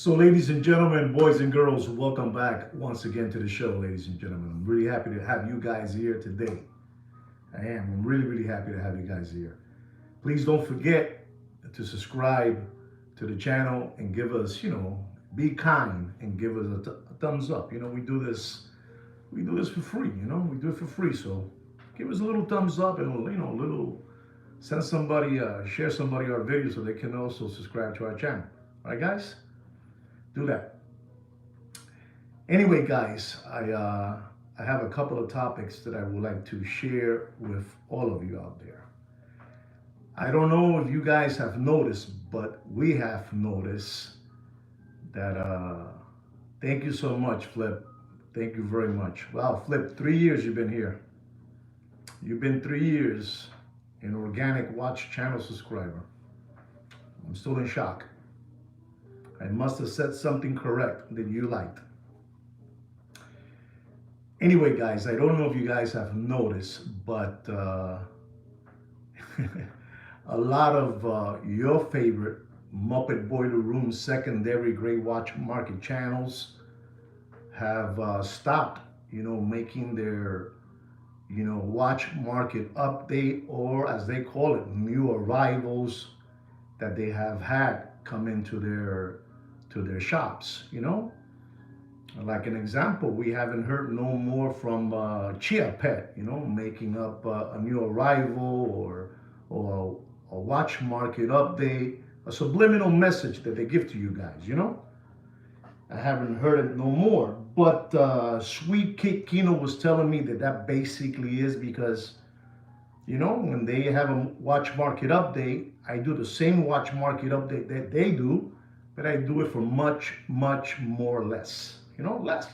So, ladies and gentlemen, boys and girls, welcome back once again to the show, ladies and gentlemen. I'm really happy to have you guys here today. I am. I'm really happy to have you guys here. Please don't forget to subscribe to the channel and give us, be kind and give us a thumbs up. We do this for free. We do it for free. So, give us a little thumbs up and a little send somebody, share somebody our video so they can also subscribe to our channel. All right, guys? Do that. Anyway, guys, I have a couple of topics that I would like to share with all of you out there. I don't know if you guys have noticed, but we have noticed that. Thank you so much, Flip. Thank you very much. Wow, Flip, 3 years you've been here. You've been 3 years an organic watch channel subscriber. I'm still in shock. I must have said something correct that you liked. Anyway, guys, I don't know if you guys have noticed, but a lot of your favorite Muppet Boiler Room secondary gray watch market channels have stopped, making their, watch market update, or as they call it, new arrivals that they have had come into their shops. Like an example, we haven't heard no more from Chia Pet, making up a new arrival or a watch market update, a subliminal message that they give to you guys. I haven't heard it no more. But Sweet Kid Kino was telling me that basically is because, when they have a watch market update, I do the same watch market update that they do, but I do it for much more less, less.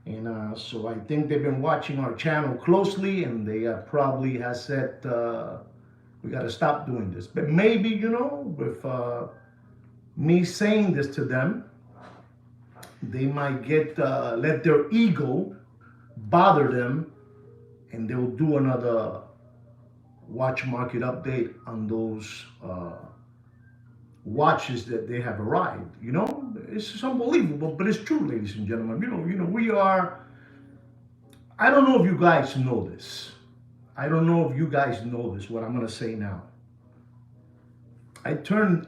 And so I think they've been watching our channel closely, and they probably has said, we got to stop doing this. But maybe, with me saying this to them, they might let their ego bother them, and they'll do another watch market update on those watches that they have arrived. It's just unbelievable, but it's true, ladies and gentlemen. We are. I don't know if you guys know this. I don't know if you guys know this. What I'm gonna say now. I turned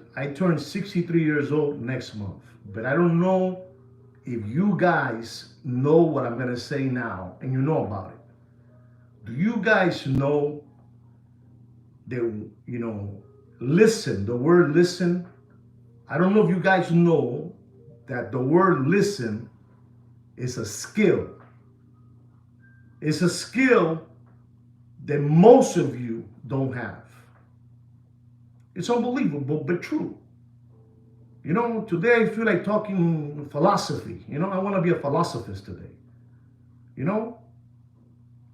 63 years old next month, but I don't know if you guys know what I'm gonna say now, and you know about it. Do you guys know that, listen, the word listen? I don't know if you guys know that the word listen is a skill. It's a skill that most of you don't have. It's unbelievable, but true. Today I feel like talking philosophy. I want to be a philosophist today.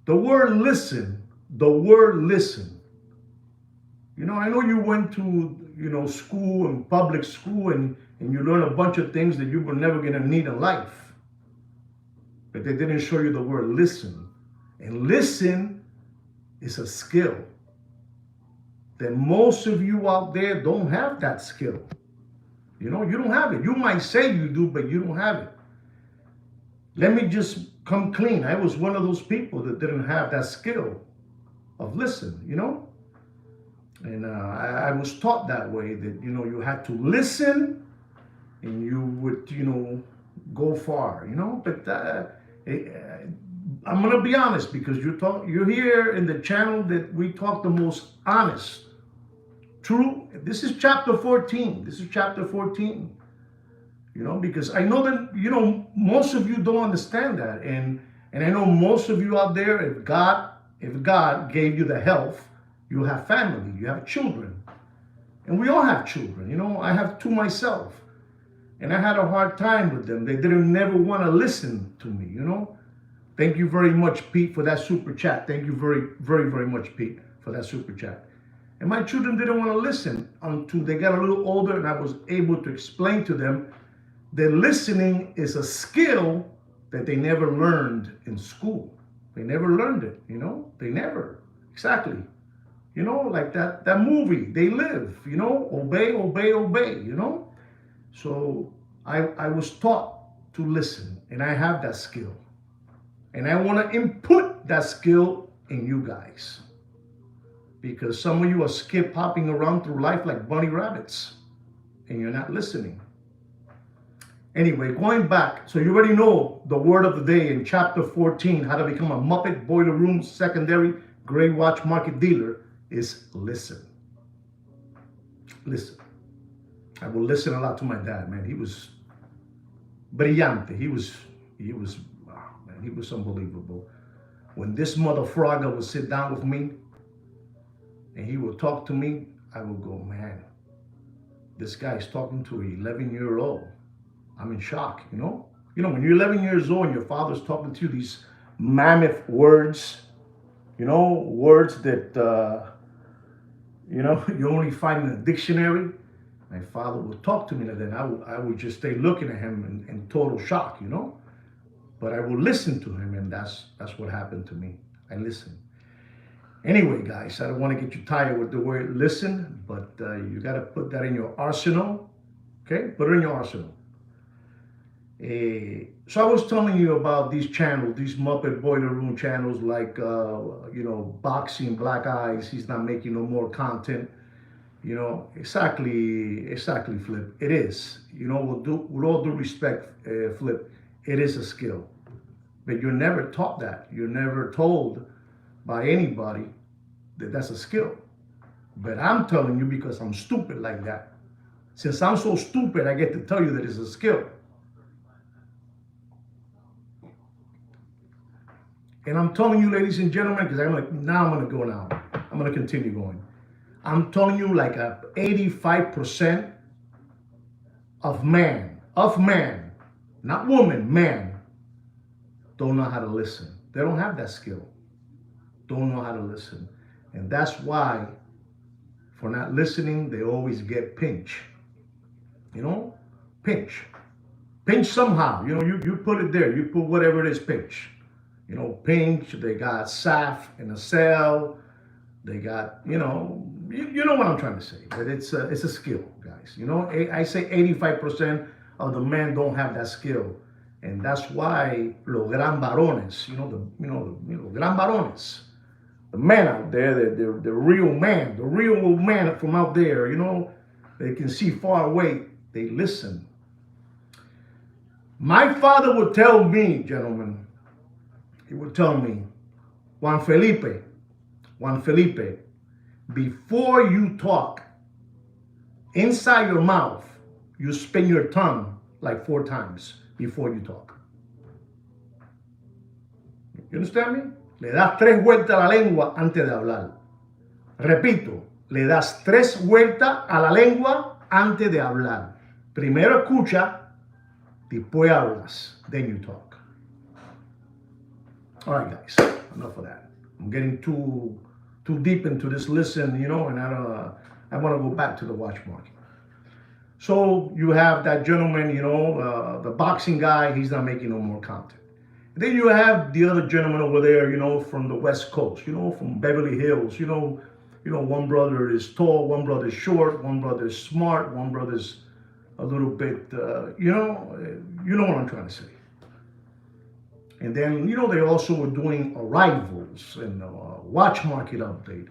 The word listen, I know you went to, school and public school and you learned a bunch of things that you were never going to need in life. But they didn't show you the word listen. And listen is a skill that most of you out there don't have that skill. You don't have it. You might say you do, but you don't have it. Let me just come clean. I was one of those people that didn't have that skill of listen, And I was taught that way, that, you had to listen and you would, go far, But I'm going to be honest, because you're here in the channel that we talk the most honest. True. This is chapter 14. Because I know that, most of you don't understand that. And I know most of you out there, if God gave you the health, you have family, you have children. And we all have children. I have two myself. And I had a hard time with them. They didn't never want to listen to me, Thank you very much, Pete, for that super chat. Thank you very much, Pete, for that super chat. And my children didn't want to listen until they got a little older, and I was able to explain to them that listening is a skill that they never learned in school. They never learned it, They never. Exactly. Like that movie, They Live, obey, obey, obey, So I was taught to listen, and I have that skill. And I want to input that skill in you guys. Because some of you are skip hopping around through life like bunny rabbits, and you're not listening. Anyway, going back, so you already know the word of the day in chapter 14, how to become a Muppet Boiler Room secondary gray watch market dealer, is listen. Listen. I will listen a lot to my dad, man. He was brillante. He was, oh, man, he was unbelievable. When this mother frogger would sit down with me and he would talk to me, I would go, man, this guy is talking to an 11-year-old. I'm in shock, you know? You know, when you're 11 years old and your father's talking to you these mammoth words, you know, words that, you know, you only find in a dictionary. My father would talk to me like that. I would just stay looking at him in total shock, you know? But I would listen to him, and that's what happened to me. I listened. Anyway, guys, I don't want to get you tired with the word listen, but you got to put that in your arsenal, okay? Put it in your arsenal. So I was telling you about these channels, these Muppet Boiler Room channels, like, you know, Boxing Black Eyes. He's not making no more content. You know, exactly, Flip. It is. You know, with all due respect, Flip, it is a skill. But you're never taught that. You're never told by anybody that that's a skill. But I'm telling you because I'm stupid like that. Since I'm so stupid, I get to tell you that it's a skill. And I'm telling you, ladies and gentlemen, because I'm going to continue going. I'm telling you, like 85% of man, not woman, man, don't know how to listen. They don't have that skill. Don't know how to listen. And that's why, for not listening, they always get pinch. You know, pinch. Pinch somehow. You know, you put it there. You put whatever it is, pinch. You know, pinch. They got SAF in a cell. They got, you know what I'm trying to say. But it's a skill, guys. You know, I say 85% of the men don't have that skill. And that's why los gran varones, the gran varones, the men out there, the real man from out there, you know, they can see far away, they listen. My father would tell me, gentlemen, he would tell me, Juan Felipe, before you talk, inside your mouth, you spin your tongue like 4 times before you talk. You understand me? Le das 3 vueltas a la lengua antes de hablar. Repito, le das 3 vueltas a la lengua antes de hablar. Primero escucha, después hablas, then you talk. All right, guys, enough of that. I'm getting too deep into this listen, you know, and I want to go back to the watch market. So you have that gentleman, you know, the boxing guy, he's not making no more content. And then you have the other gentleman over there, you know, from the West Coast, you know, from Beverly Hills, you know, one brother is tall, one brother is short, one brother is smart, one brother's a little bit, you know what I'm trying to say. And then, you know, they also were doing arrivals and watch market update.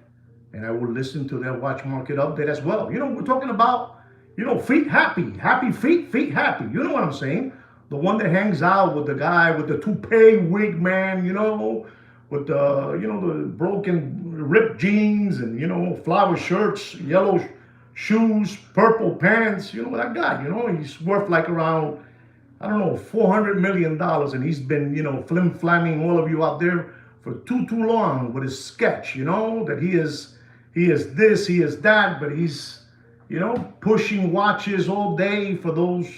And I would listen to their watch market update as well. You know, we're talking about, you know, feet happy feet happy. You know what I'm saying? The one that hangs out with the guy with the toupee wig, man, you know, with the, you know, the broken ripped jeans and, you know, flower shirts, yellow shoes, purple pants, you know, that guy, you know, he's worth like around, I don't know, $400 million, and he's been, you know, flim-flamming all of you out there for too long with his sketch, you know, that he is this, he is that, but he's, you know, pushing watches all day for those,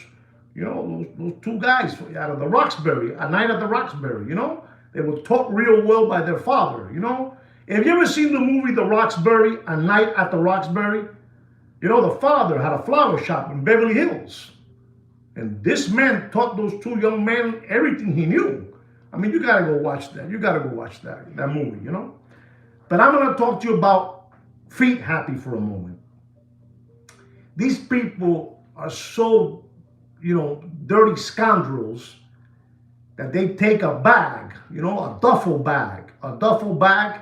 you know, those 2 guys out of the Roxbury, A Night at the Roxbury, you know, they were taught real well by their father, you know. Have you ever seen the movie The Roxbury, A Night at the Roxbury? You know, the father had a flower shop in Beverly Hills. And this man taught those 2 young men everything he knew. I mean, you got to go watch that. You got to go watch that movie, you know. But I'm going to talk to you about feet happy for a moment. These people are so dirty scoundrels that they take a bag, a duffel bag,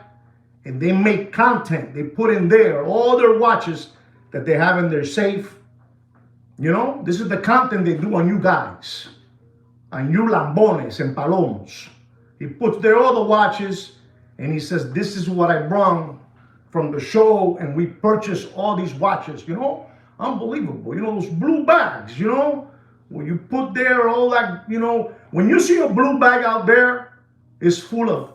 and they make content. They put in there all their watches that they have in their safe. This is the content they do on you guys, on you lambones and palomos. He puts there all the watches, and he says, this is what I brought from the show, and we purchased all these watches, unbelievable. Those blue bags, when you put there all that, when you see a blue bag out there, it's full of,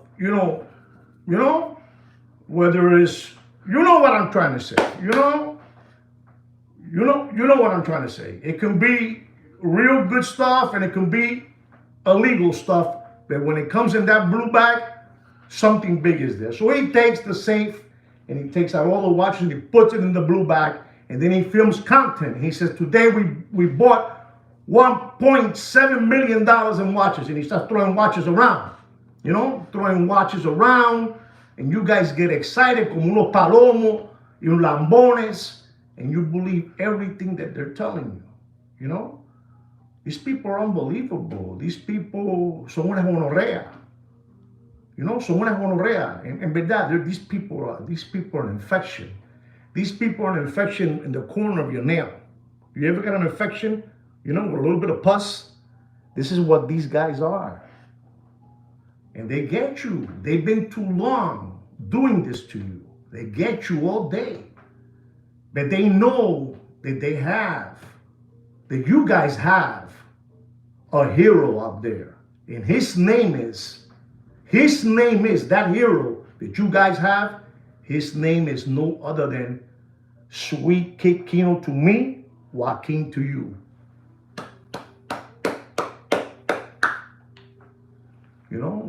whether it's, what I'm trying to say, you know what I'm trying to say. It can be real good stuff and it can be illegal stuff, but when it comes in that blue bag, something big is there. So he takes the safe and he takes out all the watches and he puts it in the blue bag, and then he films content. He says, today we bought $1.7 million in watches, and he starts throwing watches around, and you guys get excited como unos palomos y unos lambones, and you believe everything that they're telling you, These people are unbelievable. These people son una gonorrea. Son una gonorrea. En verdad, these people are an infection. These people are an infection in the corner of your nail. You ever got an infection, with a little bit of pus? This is what these guys are. And they get you. They've been too long doing this to you. They get you all day. But they know that you guys have a hero out there. And his name is that hero that you guys have. His name is no other than Sweet Kid Kino to me, Joaquin to you.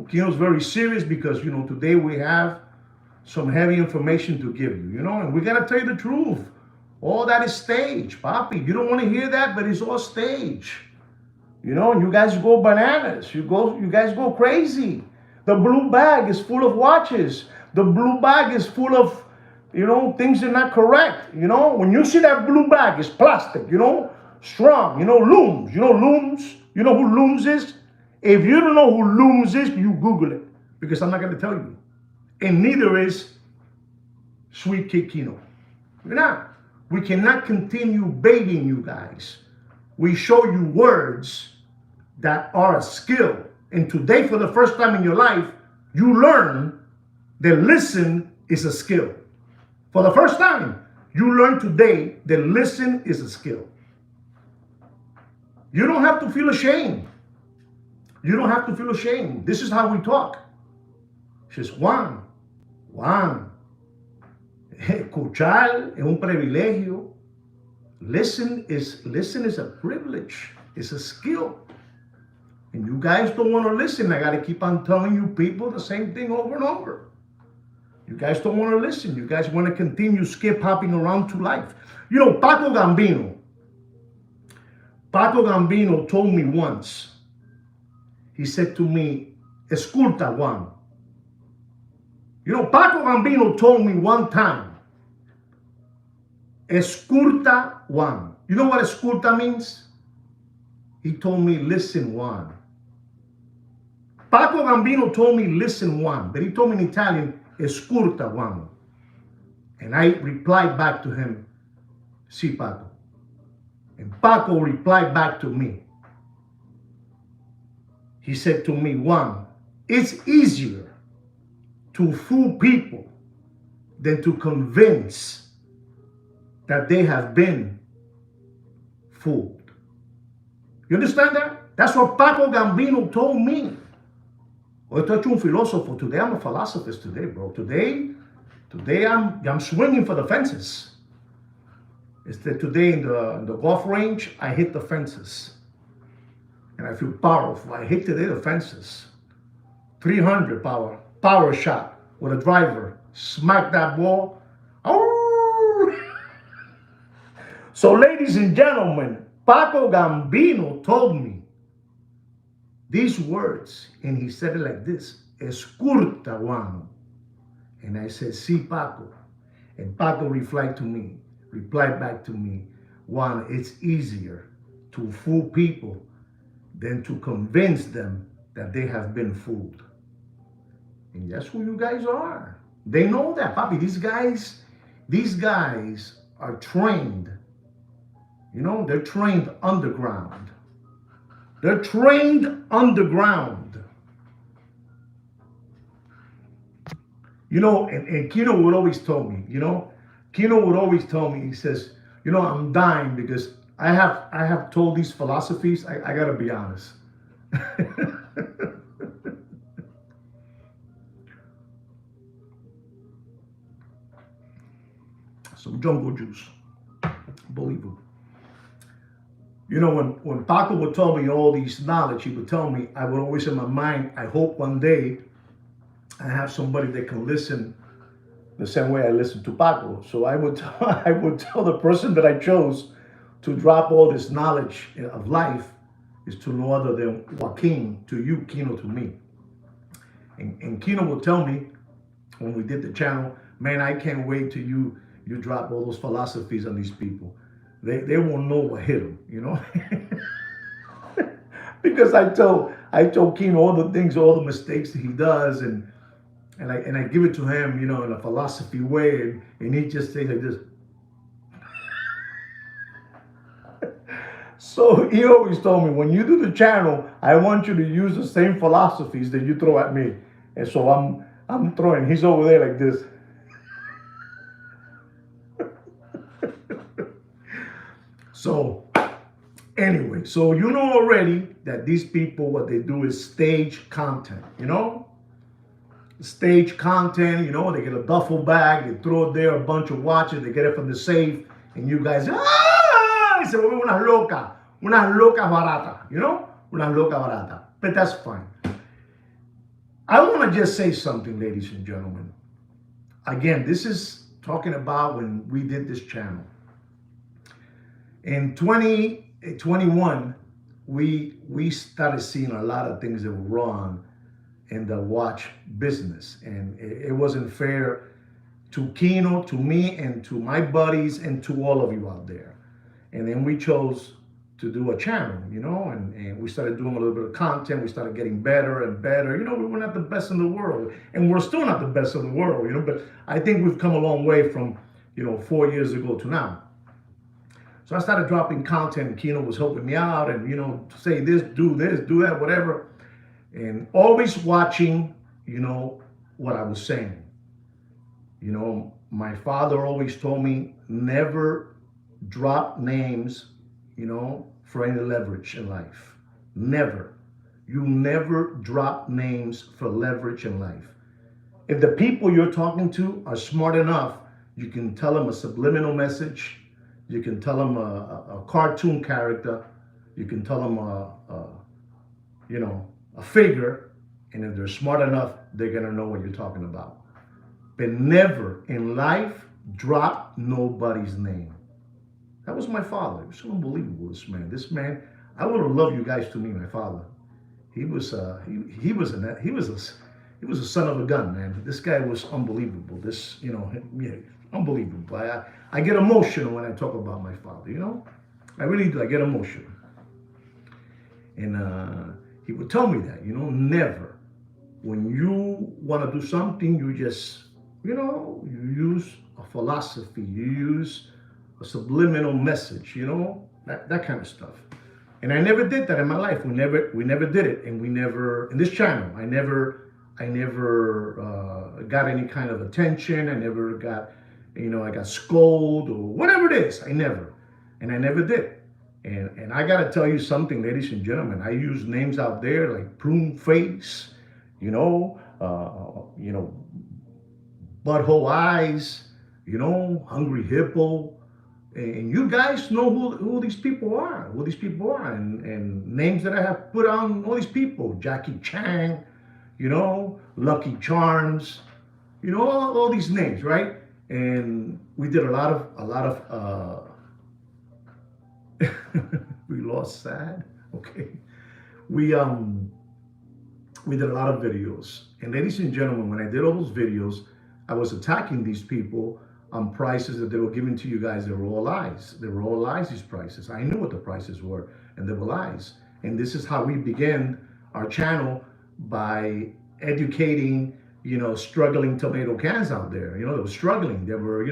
Kino's very serious because, today we have some heavy information to give you, and we got to tell you the truth. All that is stage, papi. You don't want to hear that, but it's all stage. And you guys go bananas. You guys go crazy. The blue bag is full of watches. The blue bag is full of, things that are not correct. When you see that blue bag, it's plastic, strong, Looms. Looms? You know who Looms is? If you don't know who Looms is, you Google it, because I'm not going to tell you. And neither is Sweet Kid Kino. We're not. We cannot continue baiting you guys. We show you words that are a skill. And today, for the first time in your life, you learn that listen is a skill. For the first time, you learn today that listen is a skill. You don't have to feel ashamed. You don't have to feel ashamed. This is how we talk. It's just Juan. Escuchar es un privilegio. Listen is a privilege. It's a skill. And you guys don't want to listen. I got to keep on telling you people the same thing over and over. You guys don't want to listen. You guys want to continue skip hopping around to life. Paco Gambino told me once. He said to me, escuta, Juan. Paco Gambino told me one time, escuta, Juan. You know what escuta means? He told me, listen, Juan. Paco Gambino told me, listen, Juan. But he told me in Italian, escuta, Juan. And I replied back to him, sí, Paco. And Paco replied back to me. He said to me, Juan, it's easier to fool people than to convince that they have been fooled. You understand that? That's what Paco Gambino told me. Hoy estoy hecho un filósofo. Today I'm a philosophist today, bro. Today I'm swinging for the fences. It's that today in the golf range, I hit the fences. And I feel powerful. I hit today the fences. 300 power shot with a driver. Smack that ball. Oh! So, ladies and gentlemen, Paco Gambino told me these words, and he said it like this: escuta, Juan. And I said, sí, Paco. And Paco replied back to me, Juan, it's easier to fool people than to convince them that they have been fooled. And that's who you guys are. They know that, Papi. These guys are trained. You know, they're trained underground. They're trained underground. You know, and Kino would always tell me, Kino would always tell me, he says, I'm dying because I have told these philosophies, I gotta be honest. Some jungle juice. Unbelievable. When Paco would tell me all these knowledge, he would tell me, I would always in my mind, I hope one day I have somebody that can listen the same way I listen to Paco. So I would I would tell the person that I chose to drop all this knowledge of life is to no other than Joaquin, to you, Kino, to me. And Kino would tell me when we did the channel, man, I can't wait till you drop all those philosophies on these people. They won't know what hit them, because I told Kino all the things, all the mistakes that he does, and I give it to him, in a philosophy way, and he just says like this. So he always told me, when you do the channel, I want you to use the same philosophies that you throw at me. And so I'm throwing. He's over there like this. So anyway, so you know already that these people, what they do is stage content, Stage content, they get a duffel bag, they throw it there, a bunch of watches, they get it from the safe, and you guys, se vuelve una loca barata, una loca barata. But that's fine. I want to just say something, ladies and gentlemen. Again, this is talking about when we did this channel. In 2021, we started seeing a lot of things that were wrong in the watch business, and it wasn't fair to Kino, to me, and to my buddies, and to all of you out there. And then we chose to do a channel, and we started doing a little bit of content. We started getting better and better. We were not the best in the world, and we're still not the best in the world, but I think we've come a long way from 4 years ago to now. So I started dropping content, and Kino was helping me out, and say this, do that, whatever, and always watching what I was saying. My father always told me, never drop names for any leverage in life. Never. You never drop names for leverage in life. If the people you're talking to are smart enough, you can tell them a subliminal message. You can tell them a cartoon character. You can tell them a figure. And if they're smart enough, they're going to know what you're talking about. But never in life drop nobody's name. That was my father. It was so unbelievable, this man. This man, I would have loved you guys to meet my father. He was a son of a gun, man. This guy was unbelievable. Unbelievable. I get emotional when I talk about my father, I really do. I get emotional. And he would tell me that, never. When you want to do something, you just, you use a philosophy. You use a subliminal message, that kind of stuff. And I never did that in my life. We never did it, and we never, in this channel, I never got any kind of attention. I never got, I got scolded or whatever it is. I never did. And I got to tell you something, ladies and gentlemen. I use names out there like Prune Face, Butthole Eyes, Hungry Hippo. And you guys know who these people are, and names that I have put on all these people. Jackie Chan, Lucky Charms, all these names, right? And we did a lot of we lost Sad. Okay. We did a lot of videos. And ladies and gentlemen, when I did all those videos, I was attacking these people on prices that they were giving to you guys. They were all lies. They were all lies, these prices. I knew what the prices were and there were lies. And this is how we began our channel, by educating, struggling tomato cans out there. They were struggling. They were,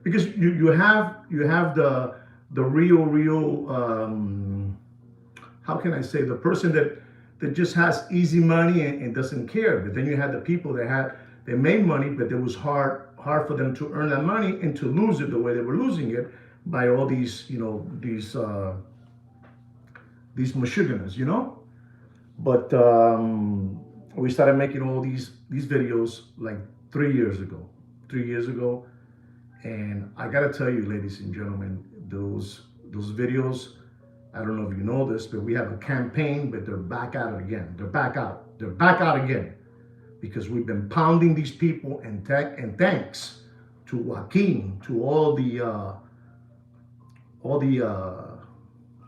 because you have the real how can I say, the person that just has easy money and doesn't care. But then you had the people they made money, but it was hard for them to earn that money and to lose it the way they were losing it, by all these Michiganers. But we started making all these videos like 3 years ago. 3 years ago. And I gotta tell you, ladies and gentlemen, those videos, I don't know if you know this, but we have a campaign, but they're back at it again. They're back out. They're back out again. Because we've been pounding these people, and thanks to Joaquin, to all the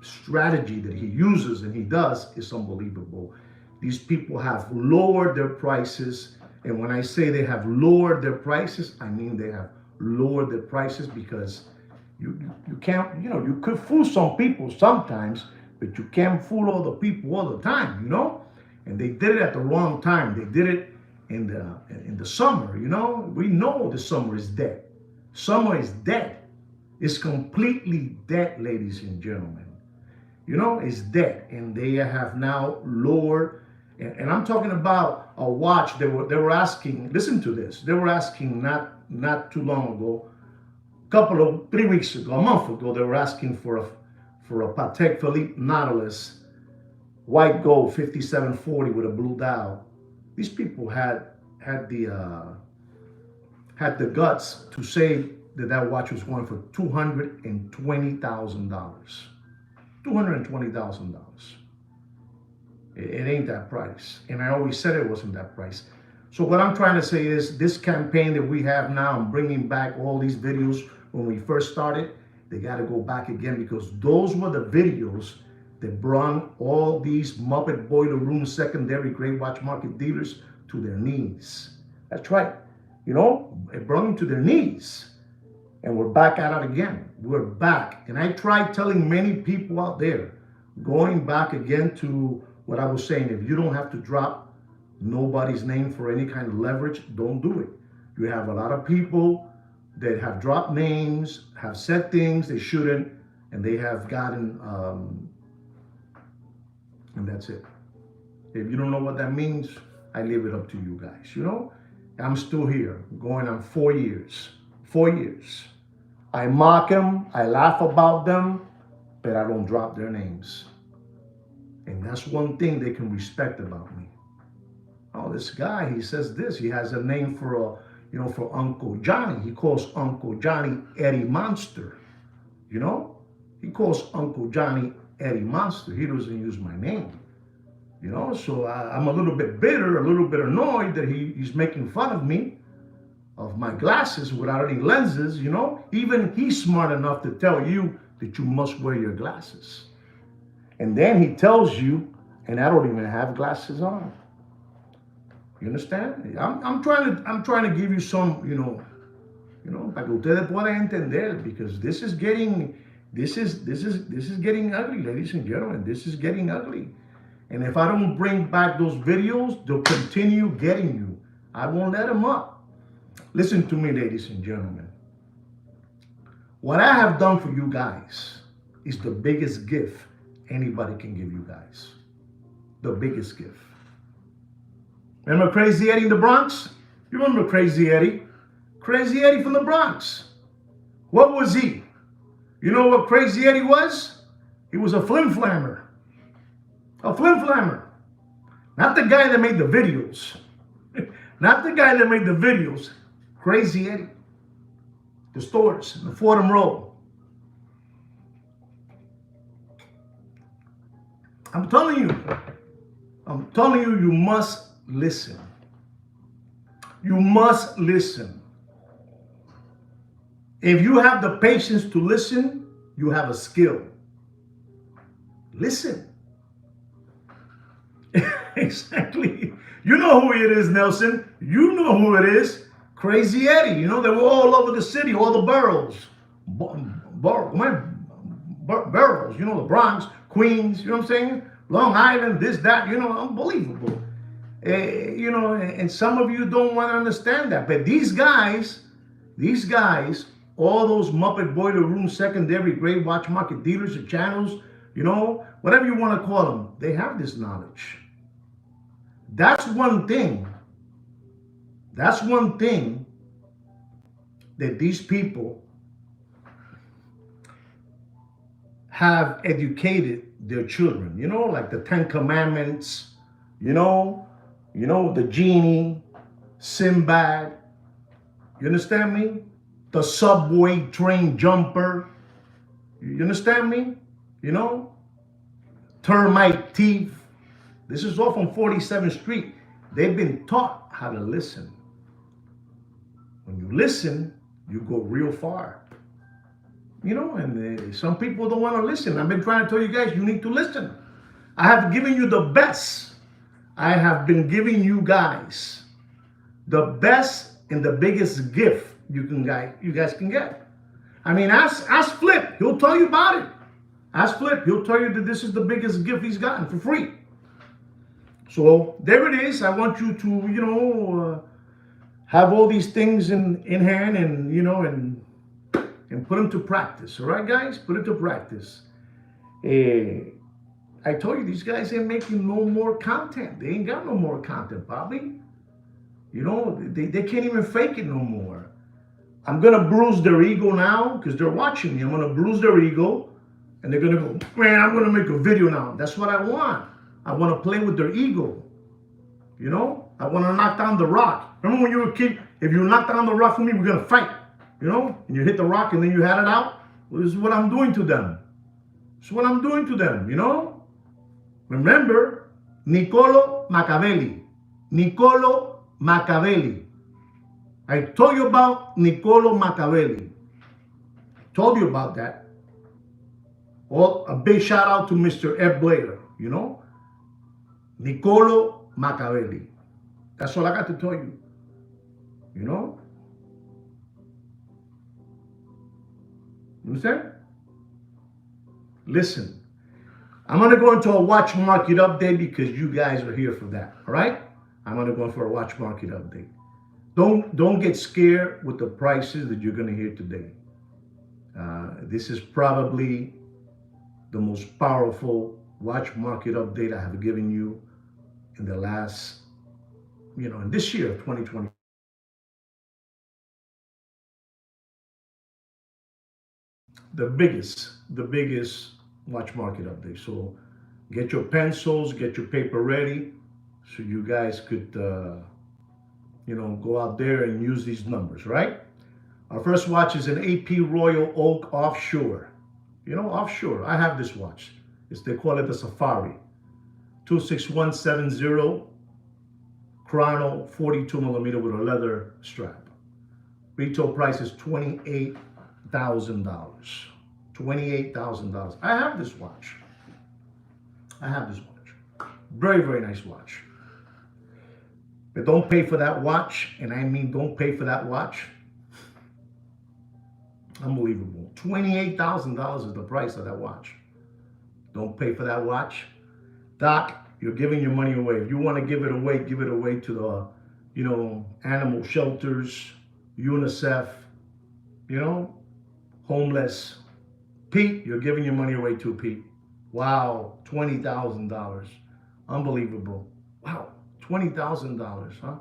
strategy that he uses and he does is unbelievable. These people have lowered their prices. And when I say they have lowered their prices, I mean they have lowered their prices, because you can't, you could fool some people sometimes, but you can't fool all the people all the time, And they did it at the wrong time. They did it in the summer, We know the summer is dead. Summer is dead. It's completely dead, ladies and gentlemen. It's dead. And they have now lowered, and I'm talking about a watch. They were asking, listen to this. They were asking not too long ago, 3 weeks ago, a month ago, they were asking for a Patek Philippe Nautilus white gold 5740 with a blue dial. These people had the guts to say that watch was going for $220,000. $220,000. It ain't that price. And I always said it wasn't that price. So what I'm trying to say is, this campaign that we have now, I'm bringing back all these videos when we first started. They got to go back again, because those were the videos that brought all these Muppet Boiler Room secondary grade watch market dealers to their knees. That's right. It brought them to their knees. And we're back at it again. We're back. And I tried telling many people out there, going back again to what I was saying, if you don't have to drop nobody's name for any kind of leverage, don't do it. You have a lot of people that have dropped names, have said things they shouldn't, and they have gotten, and that's it. If you don't know what that means, I leave it up to you guys. I'm still here, going on 4 years. 4 years. I mock them, I laugh about them, but I don't drop their names. And that's one thing they can respect about me. Oh, this guy, he says this. He has a name for Uncle Johnny. He calls Uncle Johnny Eddie Monster. He calls Uncle Johnny Eddie Monster. He doesn't use my name. So I'm a little bit bitter, a little bit annoyed that he's making fun of me, of my glasses without any lenses. Even he's smart enough to tell you that you must wear your glasses. And then he tells you, and I don't even have glasses on. You understand? I'm trying to give you some, para que ustedes puedan entender, because this is getting ugly, ladies and gentlemen. This is getting ugly. And if I don't bring back those videos, they'll continue getting you. I won't let them up. Listen to me, ladies and gentlemen. What I have done for you guys is the biggest gift anybody can give you guys. The biggest gift. Remember Crazy Eddie in the Bronx? You remember Crazy Eddie? Crazy Eddie from the Bronx. What was he? You know what Crazy Eddie was? He was a flim-flammer. A flim-flammer. Not the guy that made the videos. Not the guy that made the videos. Crazy Eddie. The stores, the Fordham Road. I'm telling you, you must listen. You must listen. If you have the patience to listen, you have a skill. Listen. Exactly. You know who it is, Nelson. You know who it is. Crazy Eddie. They were all over the city, all the boroughs. Boroughs, the Bronx, Queens, you know what I'm saying? Long Island, this, that, you know, unbelievable. You know, and some of you don't want to understand that. But these guys, all those Muppet Boiler Room secondary grade watch market dealers or channels, you know, whatever you want to call them, they have this knowledge. That's one thing. That's one thing that these people have educated their children, you know, like the Ten Commandments, you know, the genie, Sinbad, you understand me? The subway train jumper, you understand me? You know, termite thief. This is all from 47th Street. They've been taught how to listen. When you listen, you go real far. You know, and some people don't want to listen. I've been trying to tell you guys, you need to listen. I have given you the best. I have been giving you guys the best and the biggest gift you guys can get. I mean, ask Flip. He'll tell you about it. Ask Flip. He'll tell you that this is the biggest gift he's gotten for free. So there it is. I want you to, you know, have all these things in hand and, you know, and put them to practice. All right, guys? Put it to practice. I told you, these guys ain't making no more content. They ain't got no more content, Bobby. You know, they can't even fake it no more. I'm going to bruise their ego now because they're watching me. I'm going to bruise their ego and they're going to go, man, I'm going to make a video now. That's what I want. I want to play with their ego. You know, I want to knock down the rock. Remember when you were a kid, if you knock down the rock for me, we're going to fight. You know, and you hit the rock and then you had it out. Well, this is what I'm doing to them. This is what I'm doing to them, you know. Remember, Niccolo Machiavelli. Niccolo Machiavelli. I told you about Niccolo Machiavelli. Told you about that. Well, a big shout out to Mr. Ed Blair, you know. Niccolo Machiavelli. That's all I got to tell you. You know? You understand? Listen, I'm going to go into a watch market update because you guys are here for that, all right? I'm going to go for a watch market update. Don't get scared with the prices that you're going to hear today. This is probably the most powerful watch market update I have given you in the last, you know, in this year of 2020. The biggest watch market update. So get your pencils, get your paper ready so you guys could, you know, go out there and use these numbers, right? Our first watch is an AP Royal Oak Offshore. You know, offshore. I have this watch. They call it the Safari. 26170 chrono, 42 millimeter with a leather strap. Retail price is $28,000. $28,000. I have this watch. Very, very nice watch. But don't pay for that watch, and I mean don't pay for that watch. Unbelievable. $28,000 is the price of that watch. Don't pay for that watch. Doc, you're giving your money away. If you want to give it away to the, you know, animal shelters, UNICEF, you know, homeless. Pete, you're giving your money away too, Pete. Wow, $20,000. Unbelievable. Wow, $20,000, huh?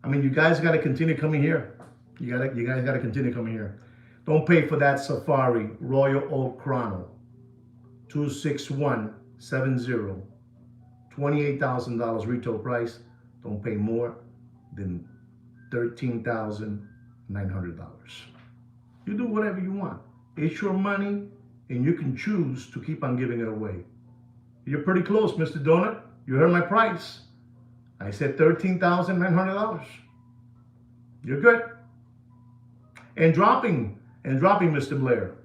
I mean, you guys got to continue coming here. You guys got to continue coming here. Don't pay for that Safari Royal Oak Chrono. 26170. $28,000 retail price. Don't pay more than $13,900. You do whatever you want. It's your money, and you can choose to keep on giving it away. You're pretty close, Mr. Donut. You heard my price. I said $13,900. You're good. And dropping, Mr. Blair.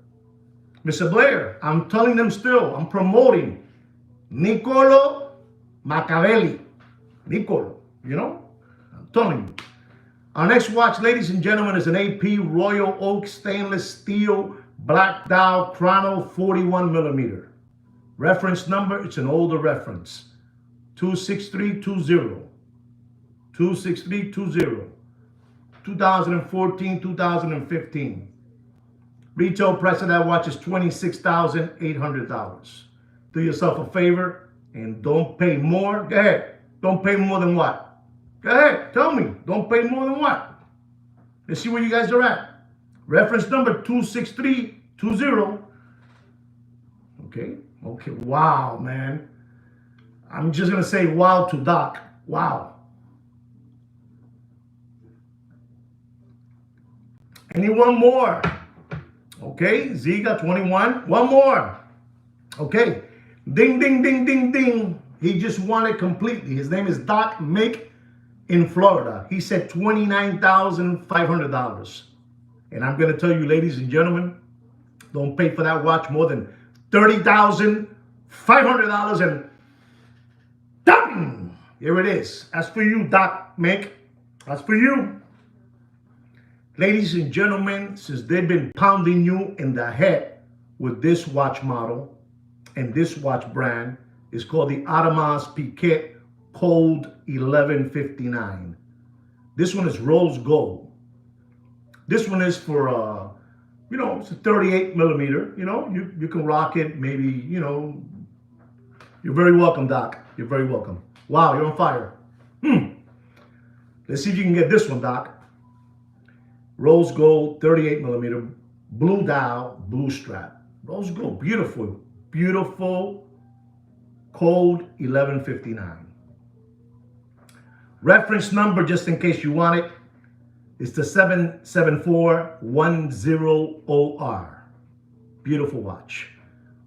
Mr. Blair, I'm telling them still, I'm promoting Niccolo Machiavelli. Niccolo, you know? I'm telling you. Our next watch, ladies and gentlemen, is an AP Royal Oak stainless steel black dial chrono 41 millimeter. Reference number, it's an older reference. 26320. 26320. 2014, 2015. Retail price of that watch is $26,800. Do yourself a favor and don't pay more. Go ahead. Don't pay more than what? Go ahead. Tell me. Don't pay more than what? Let's see where you guys are at. Reference number 26320. Okay. Okay. Wow, man. I'm just going to say wow to Doc. Wow. Anyone more? Okay. Ziga 21. One more. Okay. Ding, ding, ding, ding, ding. He just won it completely. His name is Doc Mick in Florida. He said $29,500. And I'm going to tell you, ladies and gentlemen, don't pay for that watch more than $30,500. And ding! Here it is. That's for you, Doc Mick. That's for you. Ladies and gentlemen, since they've been pounding you in the head with this watch model and this watch brand, is called the Audemars Piguet Cold 1159. This one is rose gold. This one is for, it's a 38 millimeter. You can rock it. Maybe, you're very welcome, Doc. You're very welcome. Wow, you're on fire. Let's see if you can get this one, Doc. Rose gold, 38 millimeter, blue dial, blue strap. Rose gold, beautiful, beautiful. Cold 1159. Reference number, just in case you want it, is the 77410OR. Beautiful watch.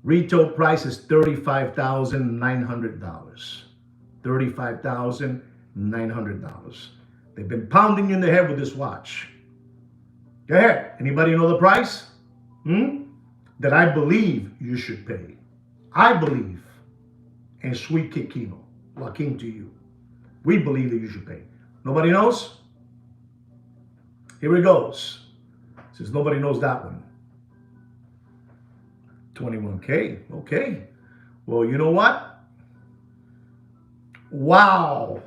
Retail price is $35,900. $35,900. They've been pounding you in the head with this watch. Go ahead. Anybody know the price? That I believe you should pay. I believe. And Sweet Kid Kino, Joaquin to you. We believe that you should pay. Nobody knows? Here it goes. Since nobody knows that one. 21K. Okay. Well, you know what? Wow.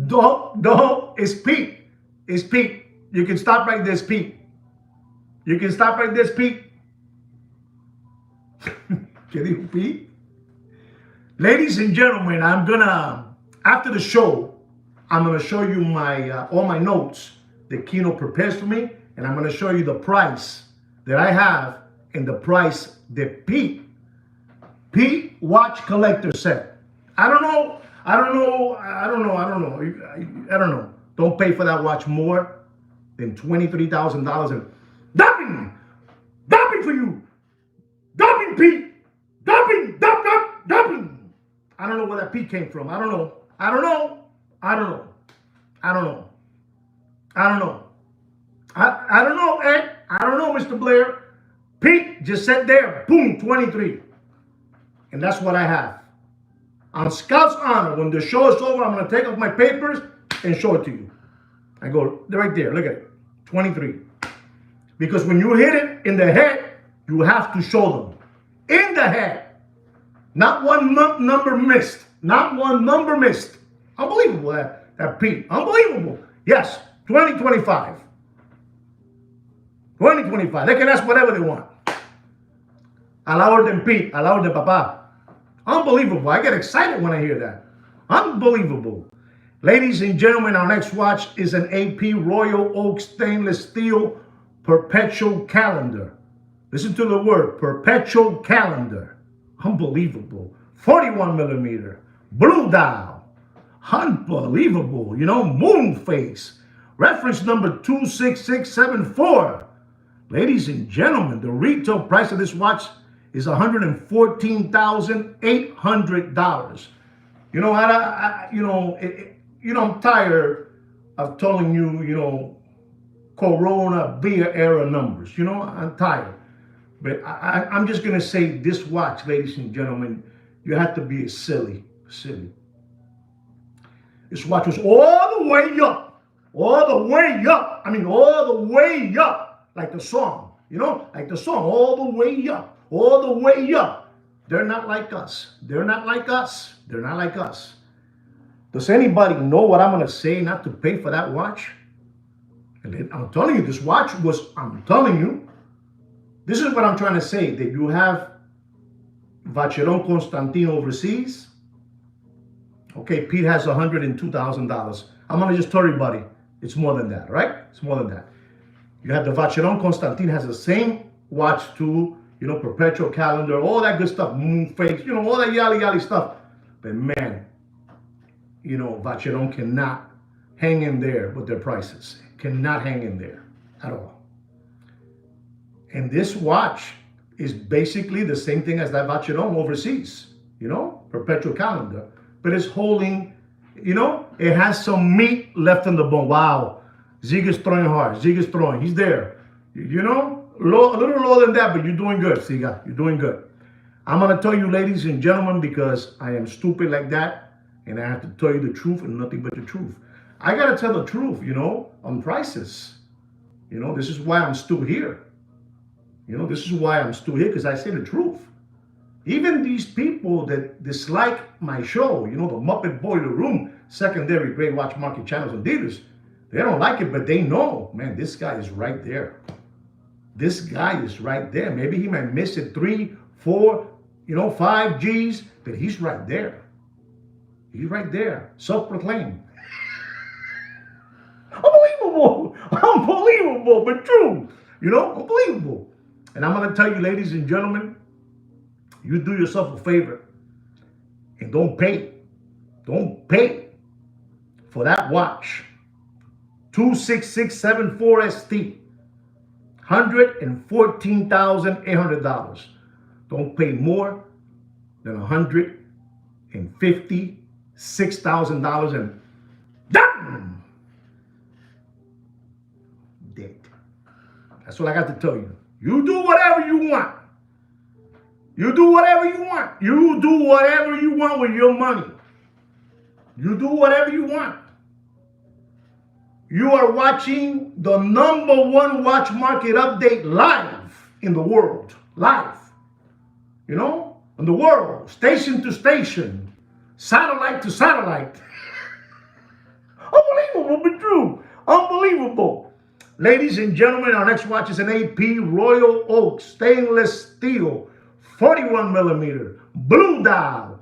Don't. It's Pete. It's Pete. You can stop right there, Pete. You can stop right there, Pete. ¿Qué dijo Pete? Ladies and gentlemen, after the show, I'm gonna show you my all my notes that Kino prepares for me, and I'm gonna show you the price that I have and the price that Pete Watch Collector said. I don't know. Don't pay for that watch more than $23,000 and dumping for you. Dumping, Pete. Dumping. I don't know where that Pete came from. I don't know, Ed. I don't know, Mr. Blair. Pete just said there, boom, 23. And that's what I have. On Scout's honor, when the show is over, I'm going to take off my papers and show it to you. I go right there, look at it, 23. Because when you hit it in the head, you have to show them. In the head. Not one number missed. Not one number missed. Unbelievable, that Pete. Unbelievable. Yes, 2025. 2025. They can ask whatever they want. A la orden, Pete. A la orden, Papa. Unbelievable. I get excited when I hear that. Unbelievable. Ladies and gentlemen, our next watch is an AP Royal Oak Stainless Steel Perpetual Calendar. Listen to the word, Perpetual Calendar. Unbelievable. 41 millimeter. Blue dial. Unbelievable. Moon face. Reference number 26674. Ladies and gentlemen, the retail price of this watch is $114,800. I'm tired of telling you, Corona beer era numbers. I'm tired. But I'm just going to say this watch, ladies and gentlemen, you have to be silly. This watch was all the way up. All the way up. I mean, all the way up. Like the song, like the song, all the way up. All the way up. They're not like us. They're not like us. They're not like us. Does anybody know what I'm going to say not to pay for that watch? And then I'm telling you, this watch was, I'm telling you, this is what I'm trying to say, that you have Vacheron Constantin overseas. Okay, Pete has $102,000. I'm going to just tell everybody, it's more than that, right? It's more than that. You have the Vacheron Constantin has the same watch too, you know, perpetual calendar, all that good stuff, moon phase, you know, all that yally yally stuff. But man, you know, Vacheron cannot hang in there with their prices. Cannot hang in there at all. And this watch is basically the same thing as that Vacheron overseas, you know, perpetual calendar. But it's holding, you know, it has some meat left in the bone. Wow. Zig is throwing hard. Zig is throwing. He's there. You know, a little lower than that, but you're doing good, Ziga. You're doing good. I'm going to tell you, ladies and gentlemen, because I am stupid like that, and I have to tell you the truth and nothing but the truth. I got to tell the truth, you know, on prices. You know, this is why I'm still here. You know, this is why I'm still here, because I say the truth. Even these people that dislike my show, you know, the Muppet Boiler Room, secondary great watch market channels and dealers, they don't like it, but they know, man, this guy is right there. This guy is right there. Maybe he might miss it 3, 4, you know, 5 G's, but he's right there. He's right there. Self-proclaimed. Unbelievable. Unbelievable, but true. You know, unbelievable. And I'm going to tell you, ladies and gentlemen, you do yourself a favor and don't pay. Don't pay for that watch. 26674 ST. $114,800. Don't pay more than $156,000 and done. Dead. That's what I got to tell you. You do whatever you want. You do whatever you want. You do whatever you want with your money. You do whatever you want. You are watching the #1 watch market update live in the world. Live. You know, in the world. Station to station. Satellite to satellite. Unbelievable, but true. Unbelievable. Ladies and gentlemen, our next watch is an AP Royal Oak stainless steel 41 millimeter blue dial,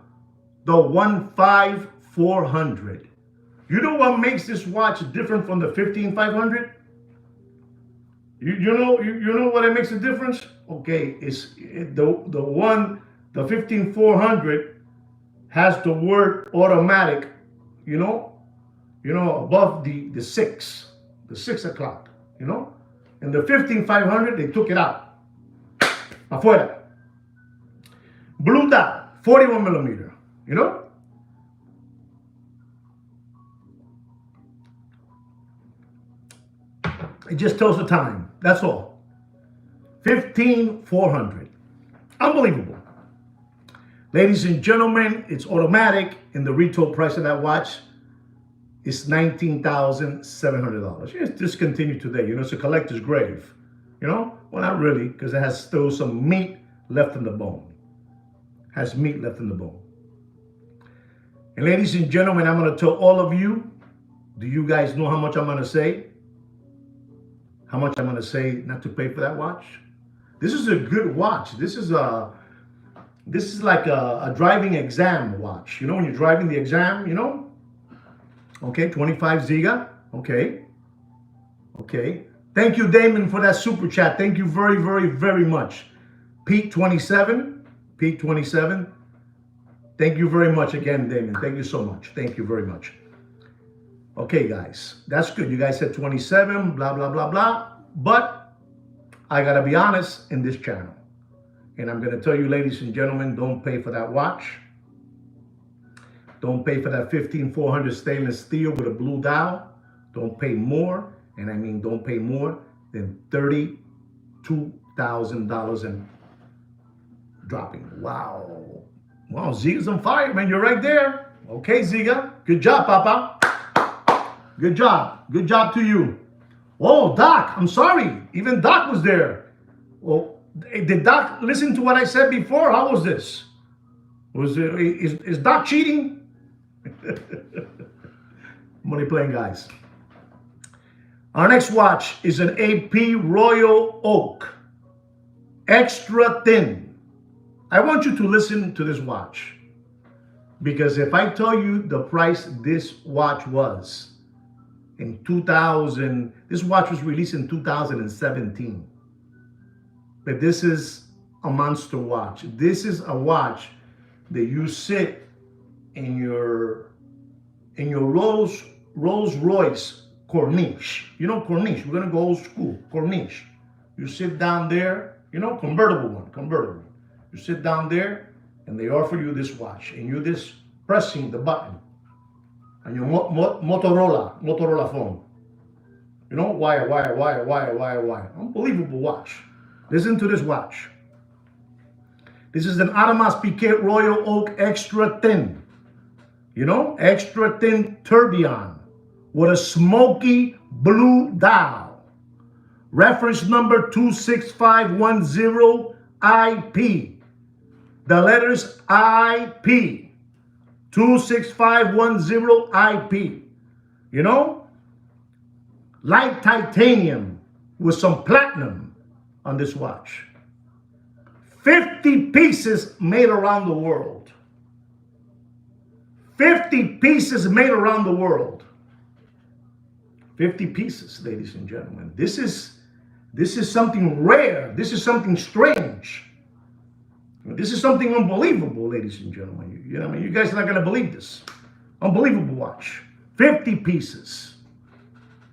the 15400. You know what makes this watch different from the 15500? You know what it makes a difference? Okay, it's the 15400 has the word automatic, you know above the 6 o'clock, you know. And the 15500 they took it out. Afuera. Blue dial, 41 millimeter, you know. It just tells the time. That's all. 15400. Unbelievable. Ladies and gentlemen, it's automatic, and the retail price of that watch is $19,700. It's discontinued today. You know, it's a collector's grave. You know? Well, not really, because it has still some meat left in the bone. Has meat left in the bone. And ladies and gentlemen, I'm going to tell all of you, do you guys know how much I'm going to say? How much I'm going to say not to pay for that watch? This is a good watch. This is like a driving exam watch. You know, when you're driving the exam, you know? Okay, 25 Ziga. Okay. Okay. Thank you, Damon, for that super chat. Thank you very, very, very much. Pete 27. Pete 27. Thank you very much again, Damon. Thank you so much. Thank you very much. Okay, guys. That's good. You guys said 27, blah, blah, blah, blah. But I got to be honest in this channel. And I'm going to tell you, ladies and gentlemen, don't pay for that watch. Don't pay for that 15400 stainless steel with a blue dial. Don't pay more. And I mean, don't pay more than $32,000 and dropping. Wow. Wow, Ziga's on fire, man. You're right there. Okay, Ziga. Good job, Papa. Good job. Good job to you. Oh, Doc, I'm sorry. Even Doc was there. Well, did Doc listen to what I said before? How was this? Is Doc cheating? Money playing guys. Our next watch is an AP Royal Oak, extra thin. I want you to listen to this watch, because if I tell you the price this watch was in 2000, this watch was released in 2017. But this is a monster watch. This is a watch that you sit in your Rolls Royce Corniche. You know Corniche, we're gonna go old school, Corniche. You sit down there, you know, convertible. You sit down there and they offer you this watch and you're just pressing the button on your Motorola phone. You know, why? Unbelievable watch. Listen to this watch. This is an Audemars Piguet Royal Oak extra thin. You know, extra thin tourbillon with a smoky blue dial. Reference number 26510 IP. The letters IP. 26510 IP. You know, light titanium with some platinum on this watch. 50 pieces made around the world. 50 pieces made around the world. 50 pieces, ladies and gentlemen. This is something rare. This is something strange. This is something unbelievable, ladies and gentlemen. You know, I mean, you guys are not going to believe this. Unbelievable watch. 50 pieces.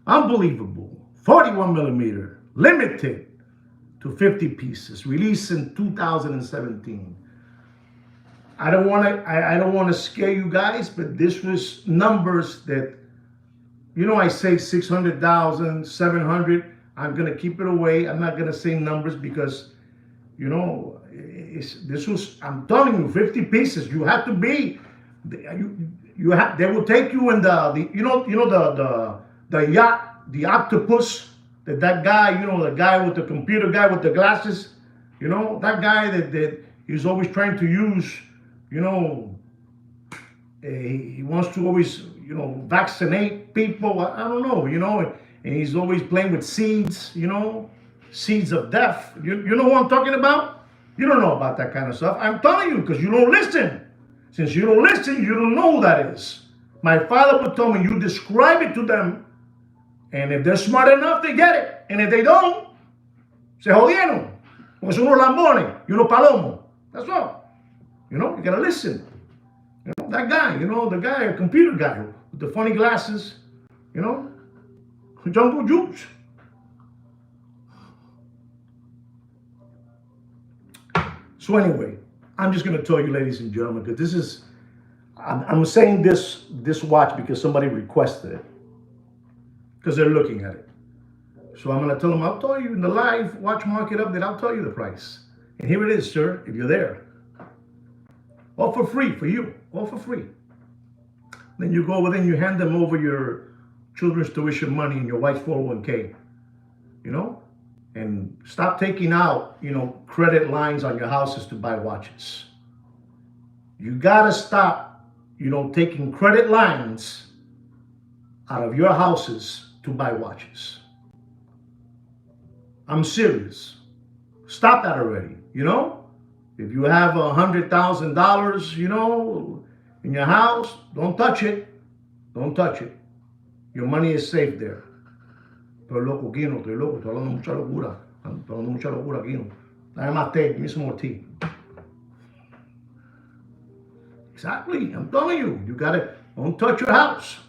Unbelievable. 41 millimeter. Limited to 50 pieces. Released in 2017. I don't want to scare you guys, but this was numbers that, you know, I say 600,000, 700. I'm going to keep it away. I'm not going to say numbers because, you know, I'm telling you, 50 pieces. You have to be, you have, they will take you in the yacht, the octopus, that guy, you know, the guy with the computer guy with the glasses, you know, that guy that he's always trying to use, you know, he wants to always, you know, vaccinate people. I don't know, you know, and he's always playing with seeds, you know, seeds of death. You know what I'm talking about? You don't know about that kind of stuff. I'm telling you, because you don't listen. Since you don't listen, you don't know who that is. My father would tell me, you describe it to them, and if they're smart enough, they get it. And if they don't, se jodieron. Porque son unos lambones y unos palomos. That's all. You know, you gotta listen. You know, that guy, you know, the guy, a computer guy with the funny glasses, you know, Jungle Juice. So anyway, I'm just going to tell you, ladies and gentlemen, because this is, I'm saying this watch because somebody requested it, because they're looking at it. So I'm going to tell them, I'll tell you in the live watch market update, I'll tell you the price. And here it is, sir, if you're there. All for free for you, all for free. Then you go within, you hand them over your children's tuition money and your wife's 401k, you know? And stop taking out, you know, credit lines on your houses to buy watches. You gotta stop, you know, taking credit lines out of your houses to buy watches. I'm serious. Stop that already, you know? If you have $100,000, you know, in your house, don't touch it. Don't touch it. Your money is safe there. Estoy loco, Kino, estoy loco, estoy hablando mucha locura. Estoy hablando mucha locura, Kino. Dame más té, give me some more tea. Exactly, I'm telling you, you gotta, don't touch your house.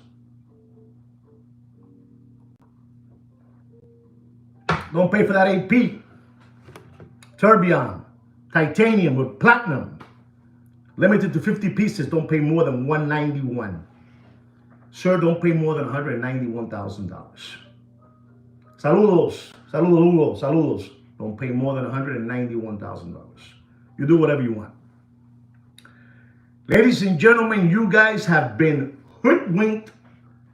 Don't pay for that AP. Tourbillon, titanium with platinum. Limited to 50 pieces, don't pay more than $191. Sir, don't pay more than $191,000. Saludos, Hugo, saludos. Don't pay more than $191,000. You do whatever you want. Ladies and gentlemen, you guys have been hoodwinked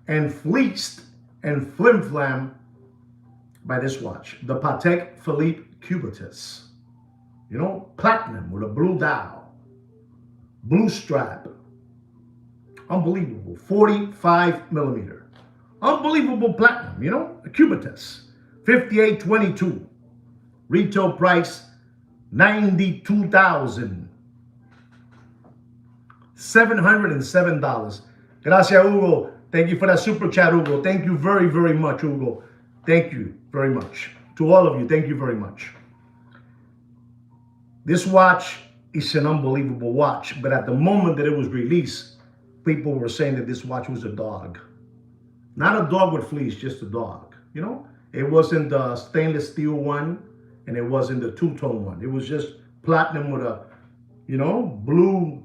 and fleeced and flim-flam by this watch, the Patek Philippe Cubitus. You know, platinum with a blue dial. blue strap. Unbelievable. 45 millimeter. Unbelievable platinum, you know, a Cubitus. 5822. Retail price $92,707. Gracias, Hugo. Thank you for that super chat, Hugo. Thank you very, very much, Hugo. Thank you very much. To all of you, thank you very much. This watch is an unbelievable watch, but at the moment that it was released, people were saying that this watch was a dog. Not a dog with fleece, just a dog. You know, it wasn't the stainless steel one, and it wasn't the two-tone one. It was just platinum with a, you know, blue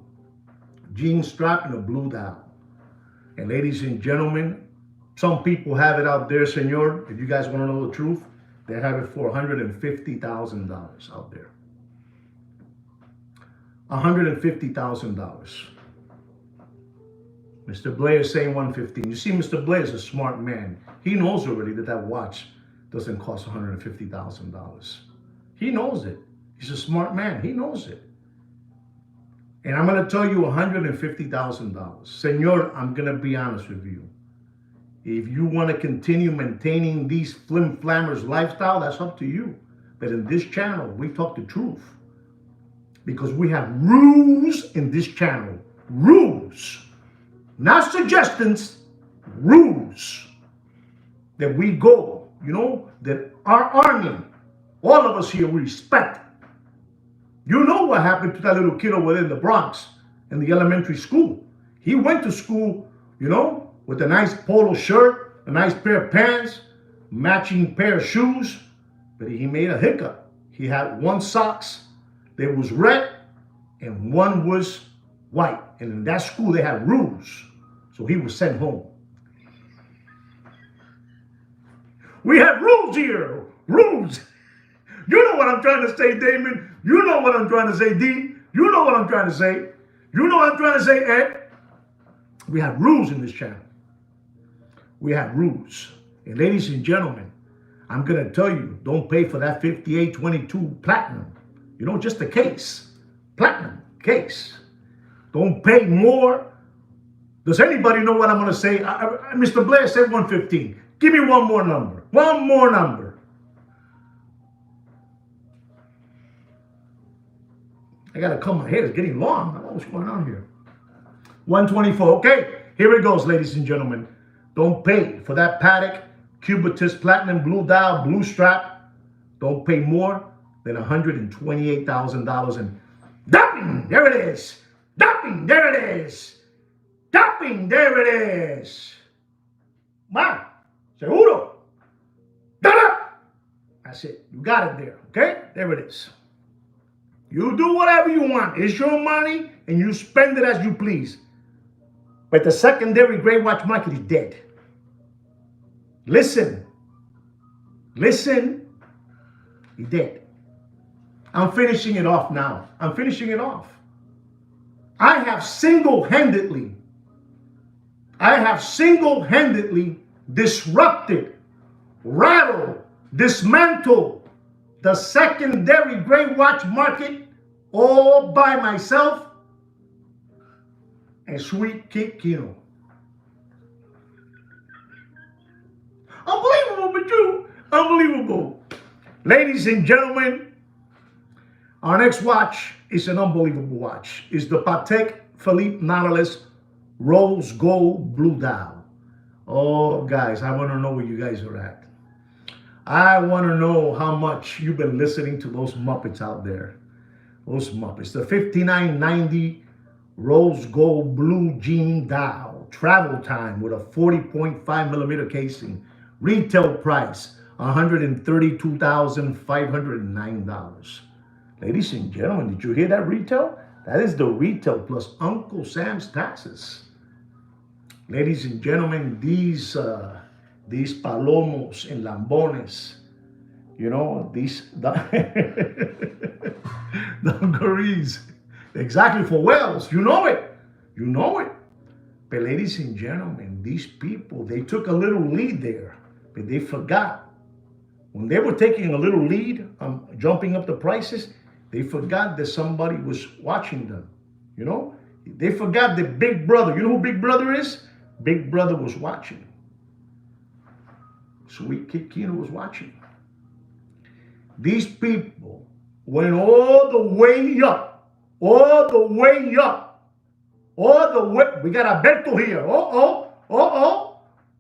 jean strap and a blue dial. And ladies and gentlemen, some people have it out there, senor. If you guys want to know the truth, they have it for $150,000 out there. $150,000. Mr. Blair is saying 115. You see, Mr. Blair is a smart man. He knows already that that watch doesn't cost $150,000. He knows it. He's a smart man. He knows it. And I'm going to tell you $150,000. Senor, I'm going to be honest with you. If you want to continue maintaining these flim-flammers lifestyle, that's up to you. But in this channel, we talk the truth. Because we have rules in this channel. Rules. Not suggestions. Rules. That we go, you know, that our army, all of us here, we respect. You know what happened to that little kid over there in the Bronx, in the elementary school. He went to school, you know, with a nice polo shirt, a nice pair of pants, matching pair of shoes, but he made a hiccup. He had one socks that was red and one was white. And in that school, they had rules. So he was sent home. We have rules here. Rules. You know what I'm trying to say, Damon. You know what I'm trying to say, D. You know what I'm trying to say. You know what I'm trying to say, Ed. We have rules in this channel. We have rules. And ladies and gentlemen, I'm going to tell you, don't pay for that 5822 platinum. You know, just a case. Platinum case. Don't pay more. Does anybody know what I'm going to say? Mr. Blair said 115. Give me one more number. One more number. I got to cut my hair. It's getting long. I don't know what's going on here. 124. Okay, here it goes, ladies and gentlemen. Don't pay for that Patek Cubitus Platinum Blue Dial Blue Strap. Don't pay more than $128,000. And dopping, there it is. Dopping, there it is. Dopping, there it is. Wow, seguro. Da-da. That's it. You got it there, okay? There it is. You do whatever you want. It's your money, and you spend it as you please. But the secondary gray watch market is dead. Listen. Listen. He's dead. I'm finishing it off now. I'm finishing it off. I have single-handedly disrupted, rattled, dismantled the secondary gray watch market all by myself and Sweet Kid Kino. Unbelievable, but true. Unbelievable. Ladies and gentlemen, our next watch is an unbelievable watch. It's the Patek Philippe Nautilus Rose Gold Blue Dial. Oh, guys, I want to know where you guys are at. I want to know how much you've been listening to those Muppets out there. Those Muppets. The 5990 Rose Gold Blue Jean Dial. Travel time with a 40.5 millimeter casing. Retail price, $132,509. Ladies and gentlemen, did you hear that retail? That is the retail plus Uncle Sam's taxes. Ladies and gentlemen, these palomos and lambones, you know, these dungarees, exactly for whales. You know it. You know it. But ladies and gentlemen, these people, they took a little lead there, but they forgot. When they were taking a little lead, jumping up the prices, they forgot that somebody was watching them, you know? They forgot that Big Brother. You know who Big Brother is? Big Brother was watching. Sweet Kid Kino was watching. These people went all the way up. All the way up. All the way. We got Alberto here. All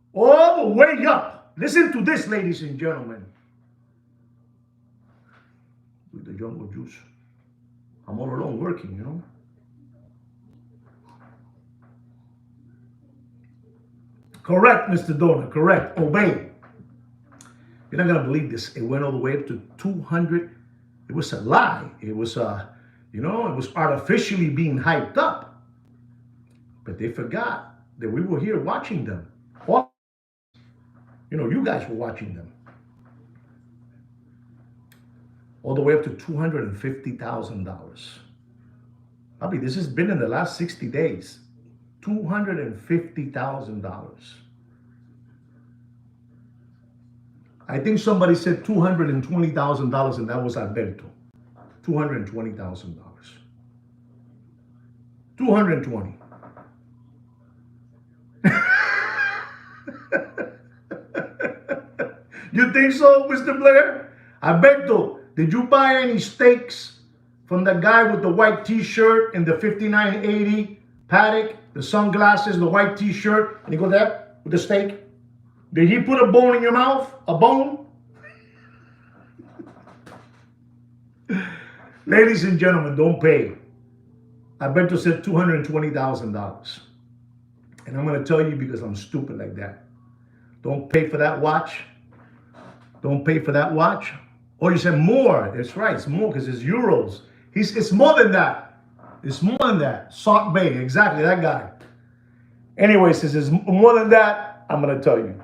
the way up. Listen to this, ladies and gentlemen. With the jungle juice. I'm all alone working, you know. Correct, Mr. Donor. Correct. Obey. You're not going to believe this. It went all the way up to 200. It was a lie. It was, you know, it was artificially being hyped up. But they forgot that we were here watching them. You know, you guys were watching them. All the way up to $250,000. I mean, this has been in the last 60 days. $250,000. I think somebody said $220,000, and that was Alberto. $220,000. 220. You think so, Mr. Blair? Alberto, did you buy any steaks from the guy with the white t-shirt and the 5980 Paddock, the sunglasses, the white t-shirt, and you go there with the steak? Did he put a bone in your mouth? A bone? Ladies and gentlemen, don't pay. Alberto said $220,000. And I'm going to tell you because I'm stupid like that. Don't pay for that watch. Don't pay for that watch. Oh, you said more. That's right. It's more because it's euros. It's more than that. It's more than that. Salt Bay. Exactly. That guy. Anyway, since it's more than that, I'm going to tell you.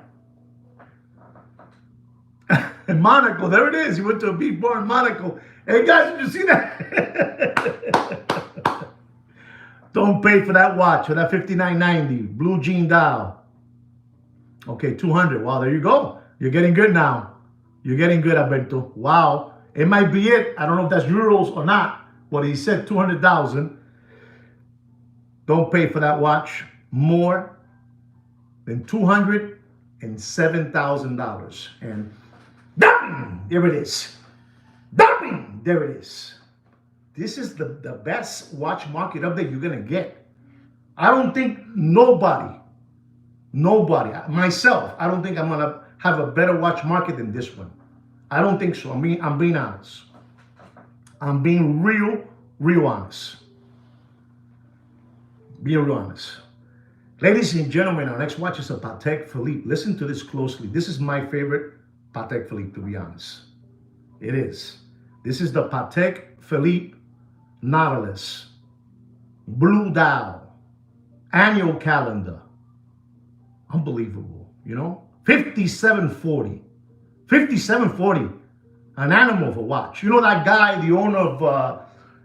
In Monaco. There it is. He went to a beach bar in Monaco. Hey, guys, did you see that? Don't pay for that watch, for that 5990 blue jean dial. Okay, 200. Wow, there you go. You're getting good now. You're getting good, Alberto. Wow. It might be it. I don't know if that's euros or not, but he said 200,000. Don't pay for that watch more than $207,000. And there it is. There it is. This is the best watch market update you're going to get. I don't think nobody, myself, I don't think I'm going to have a better watch market than this one. I don't think so. I'm being honest. I'm being real honest. Being real honest. Ladies and gentlemen, our next watch is a Patek Philippe. Listen to this closely. This is my favorite Patek Philippe, to be honest. It is. This is the Patek Philippe Nautilus. Blue dial. Annual calendar. Unbelievable, you know? 5740. 5740. An animal of a watch. You know that guy, the owner of,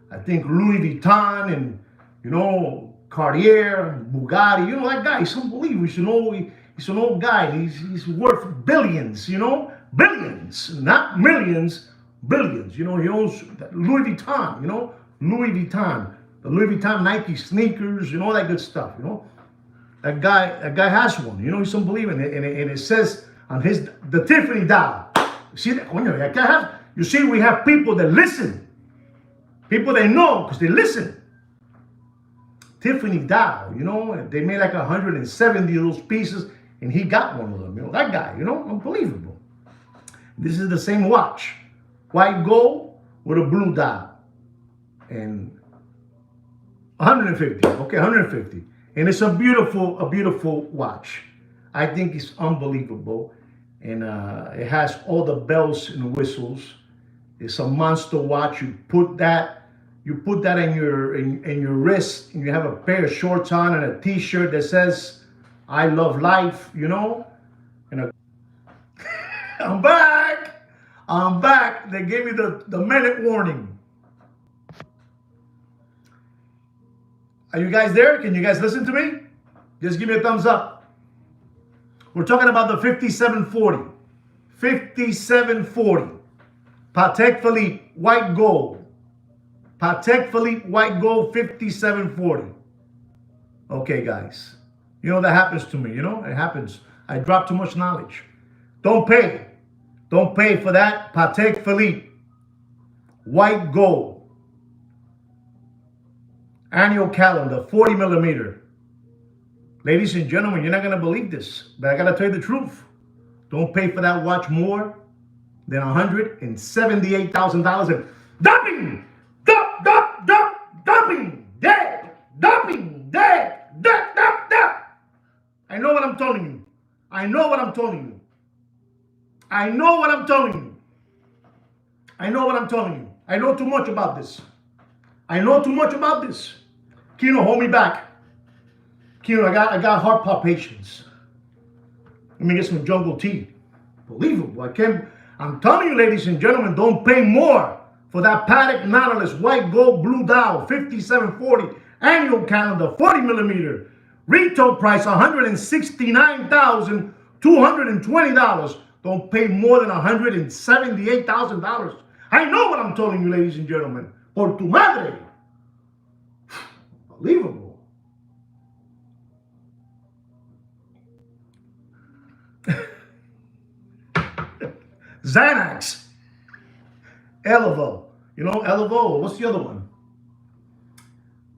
I think, Louis Vuitton and, you know, Cartier, Bugatti. You know that guy. He's unbelievable. He's an old guy. He's worth billions, you know? Billions. Not millions, billions. You know, he owns Louis Vuitton, you know? Louis Vuitton. The Louis Vuitton Nike sneakers, you know, all that good stuff, you know? That guy has one. You know, he's unbelievable. And it says on the Tiffany dial. You see that? You see, we have people that listen. People they know because they listen. Tiffany dial, you know, they made like 170 of those pieces, and he got one of them. You know, that guy, you know, unbelievable. This is the same watch. White gold with a blue dial. And 150. Okay, 150. And it's a beautiful watch. I think it's unbelievable. And it has all the bells and whistles. It's a monster watch. You put that in your wrist, and you have a pair of shorts on and a t-shirt that says, I love life, you know? And I'm back. They gave me the minute warning. Are you guys there? Can you guys listen to me? Just give me a thumbs up. We're talking about the 5740. 5740. Patek Philippe, white gold. Patek Philippe, white gold, 5740. Okay, guys. You know, that happens to me. You know, it happens. I drop too much knowledge. Don't pay. Don't pay for that Patek Philippe white gold annual calendar, 40 millimeter. Ladies and gentlemen, you're not going to believe this, but I got to tell you the truth. Don't pay for that watch more than $178,000 in dumping, dumping, dead, dumping, dead, dump. I know what I'm telling you. I know what I'm telling you. I know what I'm telling you. I know what I'm telling you. I know too much about this. I know too much about this. Kino, hold me back. Kino, I got heart palpitations. Let me get some jungle tea. Believable. I'm telling you, ladies and gentlemen, don't pay more for that Patek Nautilus white gold blue dial 5740 annual calendar 40 millimeter. Retail price $169,220. Don't pay more than $178,000. I know what I'm telling you, ladies and gentlemen. Por tu madre. Unbelievable. Xanax. Elevo. You know, Elevo. What's the other one?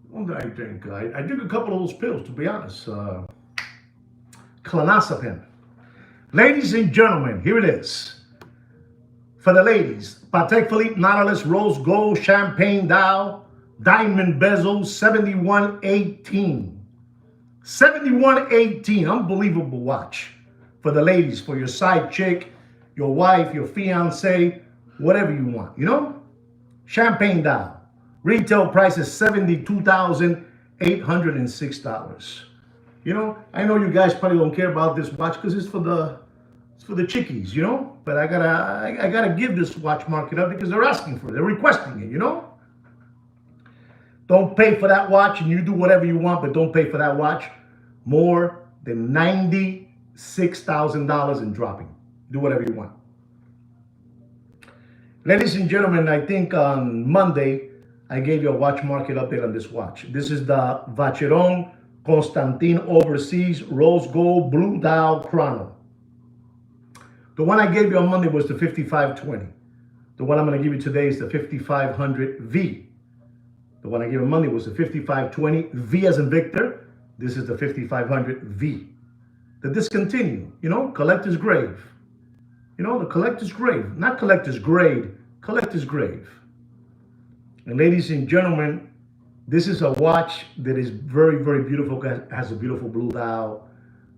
What did I drink? I took a couple of those pills, to be honest. Clonazepam. Ladies and gentlemen, here it is. For the ladies, Patek Philippe Nautilus Rose Gold Champagne Dial, Diamond Bezel, 7118. 7118, unbelievable watch. For the ladies, for your side chick, your wife, your fiance, whatever you want, you know? Champagne Dial. Retail price is $72,806. You know, I know you guys probably don't care about this watch because it's for the chickies, you know? But I gotta give this watch market up because they're asking for it. They're requesting it, you know? Don't pay for that watch and you do whatever you want, but don't pay for that watch more than $96,000 in dropping. Do whatever you want. Ladies and gentlemen, I think on Monday, I gave you a watch market update on this watch. This is the Vacheron Constantin Overseas Rose Gold Blue Dial Chrono. The one I gave you on Monday was the 5520. The one I'm going to give you today is the 5500V. The one I gave you on Monday was the 5520 V as in Victor. This is the 5500V. The discontinued, you know, collector's grave. You know, the collector's grave, not collector's grade, collector's grave. And ladies and gentlemen, this is a watch that is very, very beautiful, has a beautiful blue dial.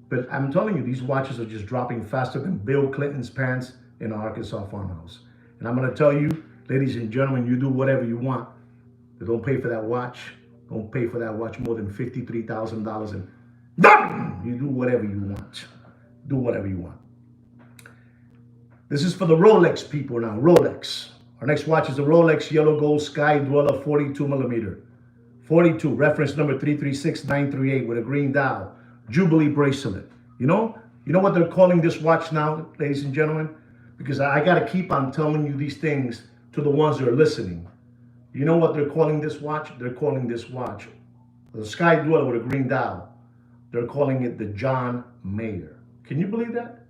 But I'm telling you, these watches are just dropping faster than Bill Clinton's pants in an Arkansas farmhouse. And I'm going to tell you, ladies and gentlemen, you do whatever you want. But don't pay for that watch. Don't pay for that watch more than $53,000. And you do whatever you want. Do whatever you want. This is for the Rolex people now, Rolex. Our next watch is the Rolex Yellow Gold Sky Dweller 42 millimeter. 42, reference number 336938 with a green dial, Jubilee bracelet. You know what they're calling this watch now, ladies and gentlemen? Because I got to keep on telling you these things to the ones that are listening. You know what they're calling this watch? They're calling this watch, the Sky Dweller with a green dial. They're calling it the John Mayer. Can you believe that?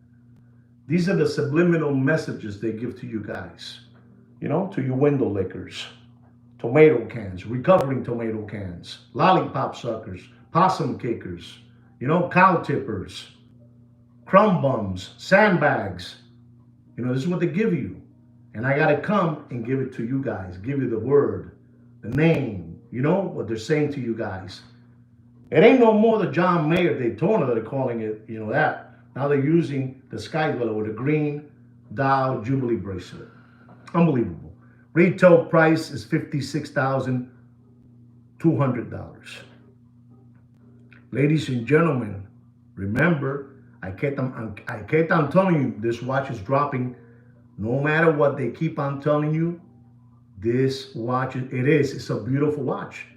These are the subliminal messages they give to you guys, you know, to you window lickers, tomato cans, recovering tomato cans, lollipop suckers, possum kickers, you know, cow tippers, crumb bums, sandbags. You know, this is what they give you. And I got to come and give it to you guys, give you the word, the name, you know, what they're saying to you guys. It ain't no more the John Mayer Daytona that they're calling it, you know, that. Now they're using the Sky Dweller with a green dial Jubilee bracelet. Unbelievable. Retail price is $56,200. Ladies and gentlemen, remember, I kept on telling you this watch is dropping. No matter what they keep on telling you, this watch, it's a beautiful watch.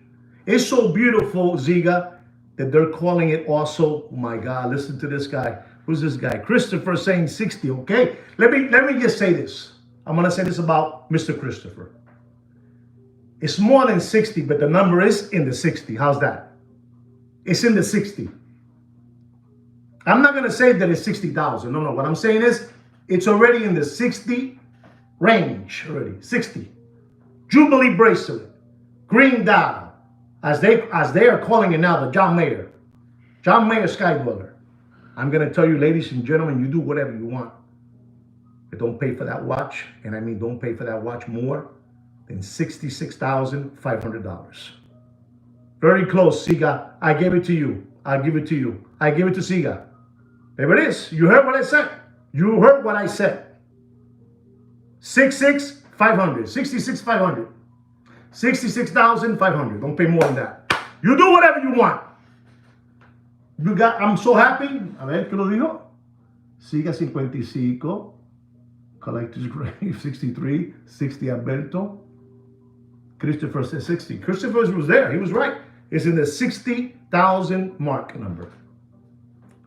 It's so beautiful, Ziga, that they're calling it also, oh my God, listen to this guy. Who's this guy? Christopher saying 60, okay? Let me just say this. I'm going to say this about Mr. Christopher. It's more than 60, but the number is in the 60. How's that? It's in the 60. I'm not going to say that it's 60,000. No. What I'm saying is it's already in the 60 range already. 60. Jubilee bracelet. Green dial. As they are calling it now, the John Mayer. John Mayer Sky Dweller. I'm going to tell you, ladies and gentlemen, you do whatever you want. But don't pay for that watch. And I mean, don't pay for that watch more than $66,500. Very close, Siga. I gave it to you. I'll give it to you. I give it to Siga. There it is. You heard what I said. You heard what I said. 66,500. 66,500. 66,500. Don't pay more than that. You do whatever you want. You got. I'm so happy. A ver, ¿qué lo dijo? Siga 55. Collector's Grave 63. 60 Alberto. Christopher says 60. Christopher was there. He was right. It's in the 60,000 mark number.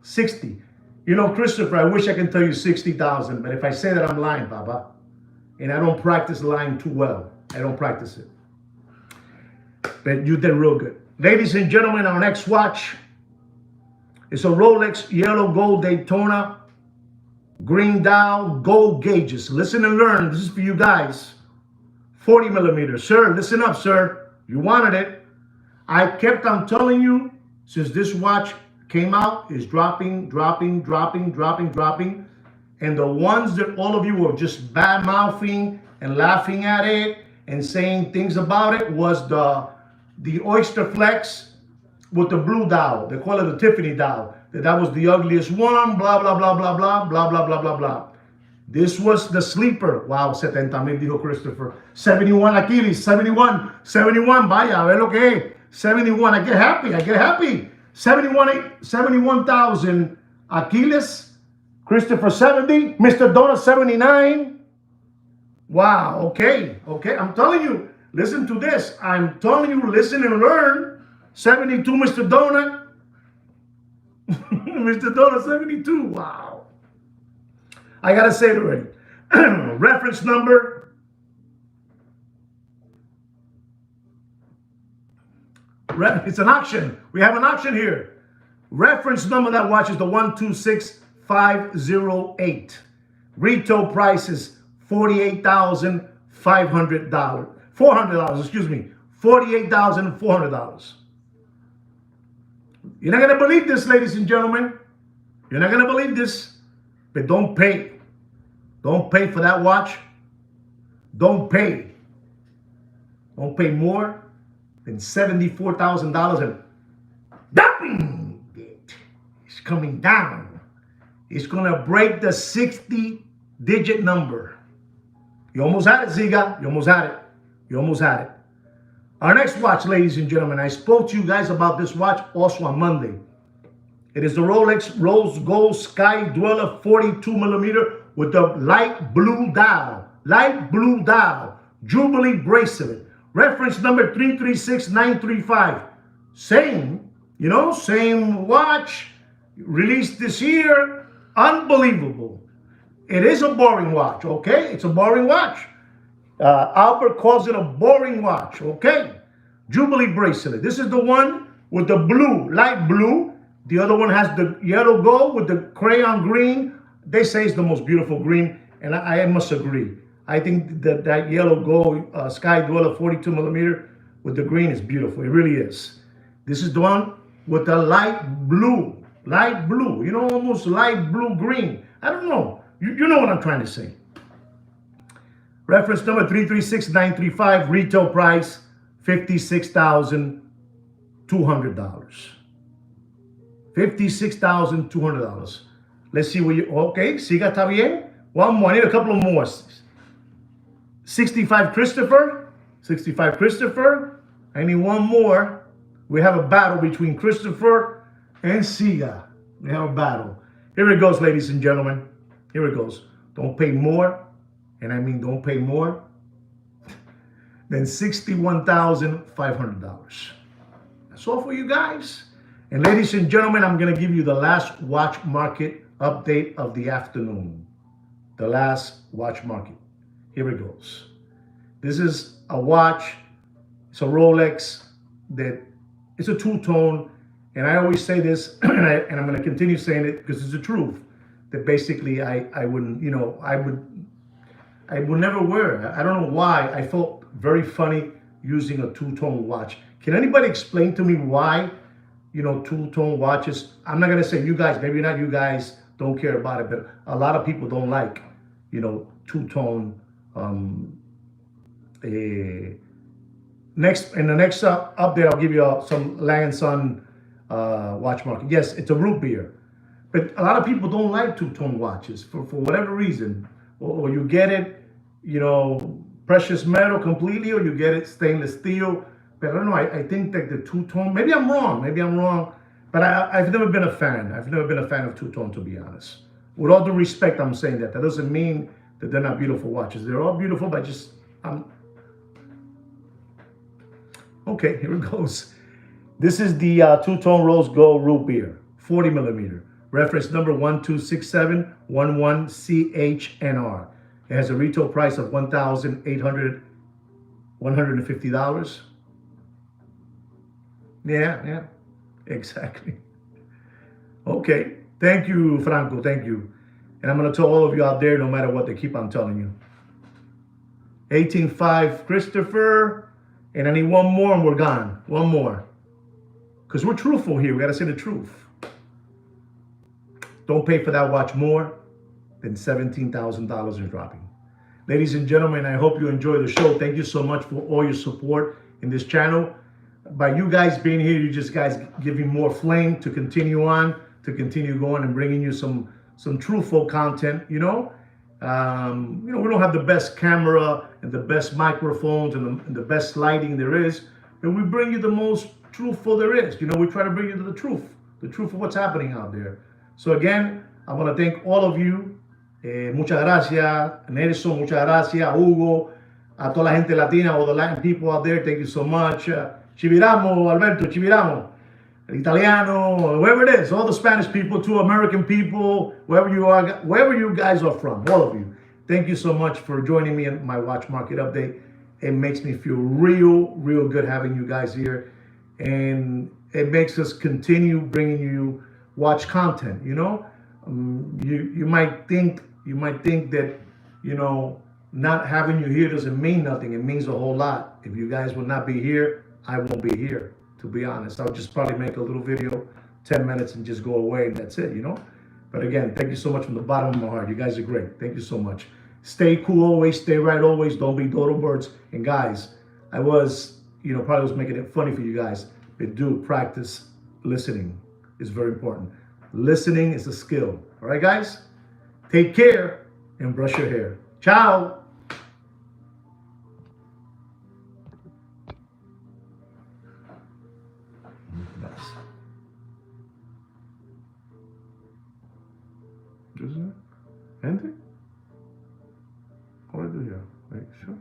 60. You know, Christopher, I wish I could tell you 60,000, but if I say that, I'm lying, Papa. And I don't practice lying too well. I don't practice it. But you did real good. Ladies and gentlemen, our next watch is a Rolex Yellow Gold Daytona green dial gold gauges. Listen and learn. This is for you guys. 40 millimeters. Sir, listen up, sir. You wanted it. I kept on telling you since this watch came out is dropping. And the ones that all of you were just bad-mouthing and laughing at it and saying things about it was the Oyster Flex with the blue dial. They call it the Tiffany dial. That was the ugliest one, blah, blah, blah, blah, blah, blah, blah, blah, blah, blah. This was the sleeper. Wow, 70,000, dijo Christopher. 71 Achilles, 71, vaya, a ver lo que es. 71, I get happy. 71,000 Achilles. Christopher 70, Mr. Donut 79. Wow, okay. I'm telling you, listen to this. I'm telling you, listen and learn. 72, Mr. Donut. Mr. Donut 72, wow. I gotta say it already. Reference number. It's an auction. We have an auction here. Reference number of that watch is the 126508. Retail price is $48,500. $400, excuse me. $48,400. You're not going to believe this, ladies and gentlemen. You're not going to believe this. But don't pay. Don't pay for that watch. Don't pay. Don't pay more than $74,000. And dumping it. It's coming down. It's going to break the 60-digit number. You almost had it, Ziga. You almost had it. Our next watch, ladies and gentlemen, I spoke to you guys about this watch also on Monday. It is the Rolex Rose Gold Sky Dweller 42 millimeter with the light blue dial. Jubilee bracelet. Reference number 336935. Same watch. Released this year. Unbelievable. It is a boring watch, okay? It's a boring watch. Albert calls it a boring watch, okay? Jubilee bracelet. This is the one with the blue, light blue. The other one has the yellow gold with the crayon green. They say it's the most beautiful green, and I must agree. I think that yellow gold Sky Dweller 42 millimeter with the green is beautiful. It really is. This is the one with the light blue, almost light blue green. I don't know. You know what I'm trying to say. Reference number 336935, retail price $56,200. $56,200. Let's see what you, okay, siga, está bien. One more, I need a couple of more. 65 Christopher. I need one more. We have a battle between Christopher and Siga. We have a battle. Here it goes, ladies and gentlemen. Here it goes. Don't pay more. And I mean, don't pay more than $61,500. That's all for you guys. And ladies and gentlemen, I'm going to give you the last watch market update of the afternoon. The last watch market. Here it goes. This is a watch. It's a Rolex that it's a two-tone, And I always say this, and I'm going to continue saying it because it's the truth. That basically I wouldn't, I would never wear it. I don't know why. I felt very funny using a two-tone watch. Can anybody explain to me why, two-tone watches? I'm not gonna say you guys, maybe not you guys don't care about it, but a lot of people don't like, two-tone. Eh, in the next update, I'll give you some Lange & Son watch market. Yes, it's a root beer. But a lot of people don't like two-tone watches for whatever reason. Or you get it, precious metal completely, or you get it stainless steel. But I don't know, I think that the two-tone, maybe I'm wrong, but I've never been a fan. I've never been a fan of two-tone, to be honest. With all due respect, I'm saying that. That doesn't mean that they're not beautiful watches. They're all beautiful, but okay, here it goes. This is the two-tone rose gold root beer, 40 millimeter. Reference number 126711CHNR. It has a retail price of $150. Yeah, exactly. Okay, thank you, Franco, thank you. And I'm going to tell all of you out there, no matter what they keep on telling you. 18.5 Christopher, and I need one more and we're gone. One more. Because we're truthful here, we got to say the truth. Don't pay for that watch more than $17,000 in dropping. Ladies and gentlemen, I hope you enjoy the show. Thank you so much for all your support in this channel. By you guys being here, you just guys giving more flame to continue on, to continue going and bringing you some truthful content, we don't have the best camera and the best microphones and the best lighting there is, but we bring you the most truthful there is. We try to bring you the truth of what's happening out there. So again, I want to thank all of you. Muchas gracias, Nelson. Muchas gracias, Hugo. A toda la gente latina, all the Latin people out there, thank you so much. Chiviramo, Alberto, Chiviramo. Italiano, wherever it is, all the Spanish people, too, American people, wherever you are, wherever you guys are from, all of you. Thank you so much for joining me in my watch market update. It makes me feel real good having you guys here. And it makes us continue bringing you watch content, you might think that, not having you here doesn't mean nothing. It means a whole lot. If you guys would not be here, I won't be here, to be honest. I'll just probably make a little video, 10 minutes, and just go away, and that's it, But again, thank you so much from the bottom of my heart. You guys are great. Thank you so much. Stay cool always, stay right always. Don't be dodo birds. And guys, I was, probably was making it funny for you guys, but do practice listening. It's very important. Listening is a skill. All right, guys? Take care and brush your hair. Ciao. Gente, what do I do here? Wait, sure.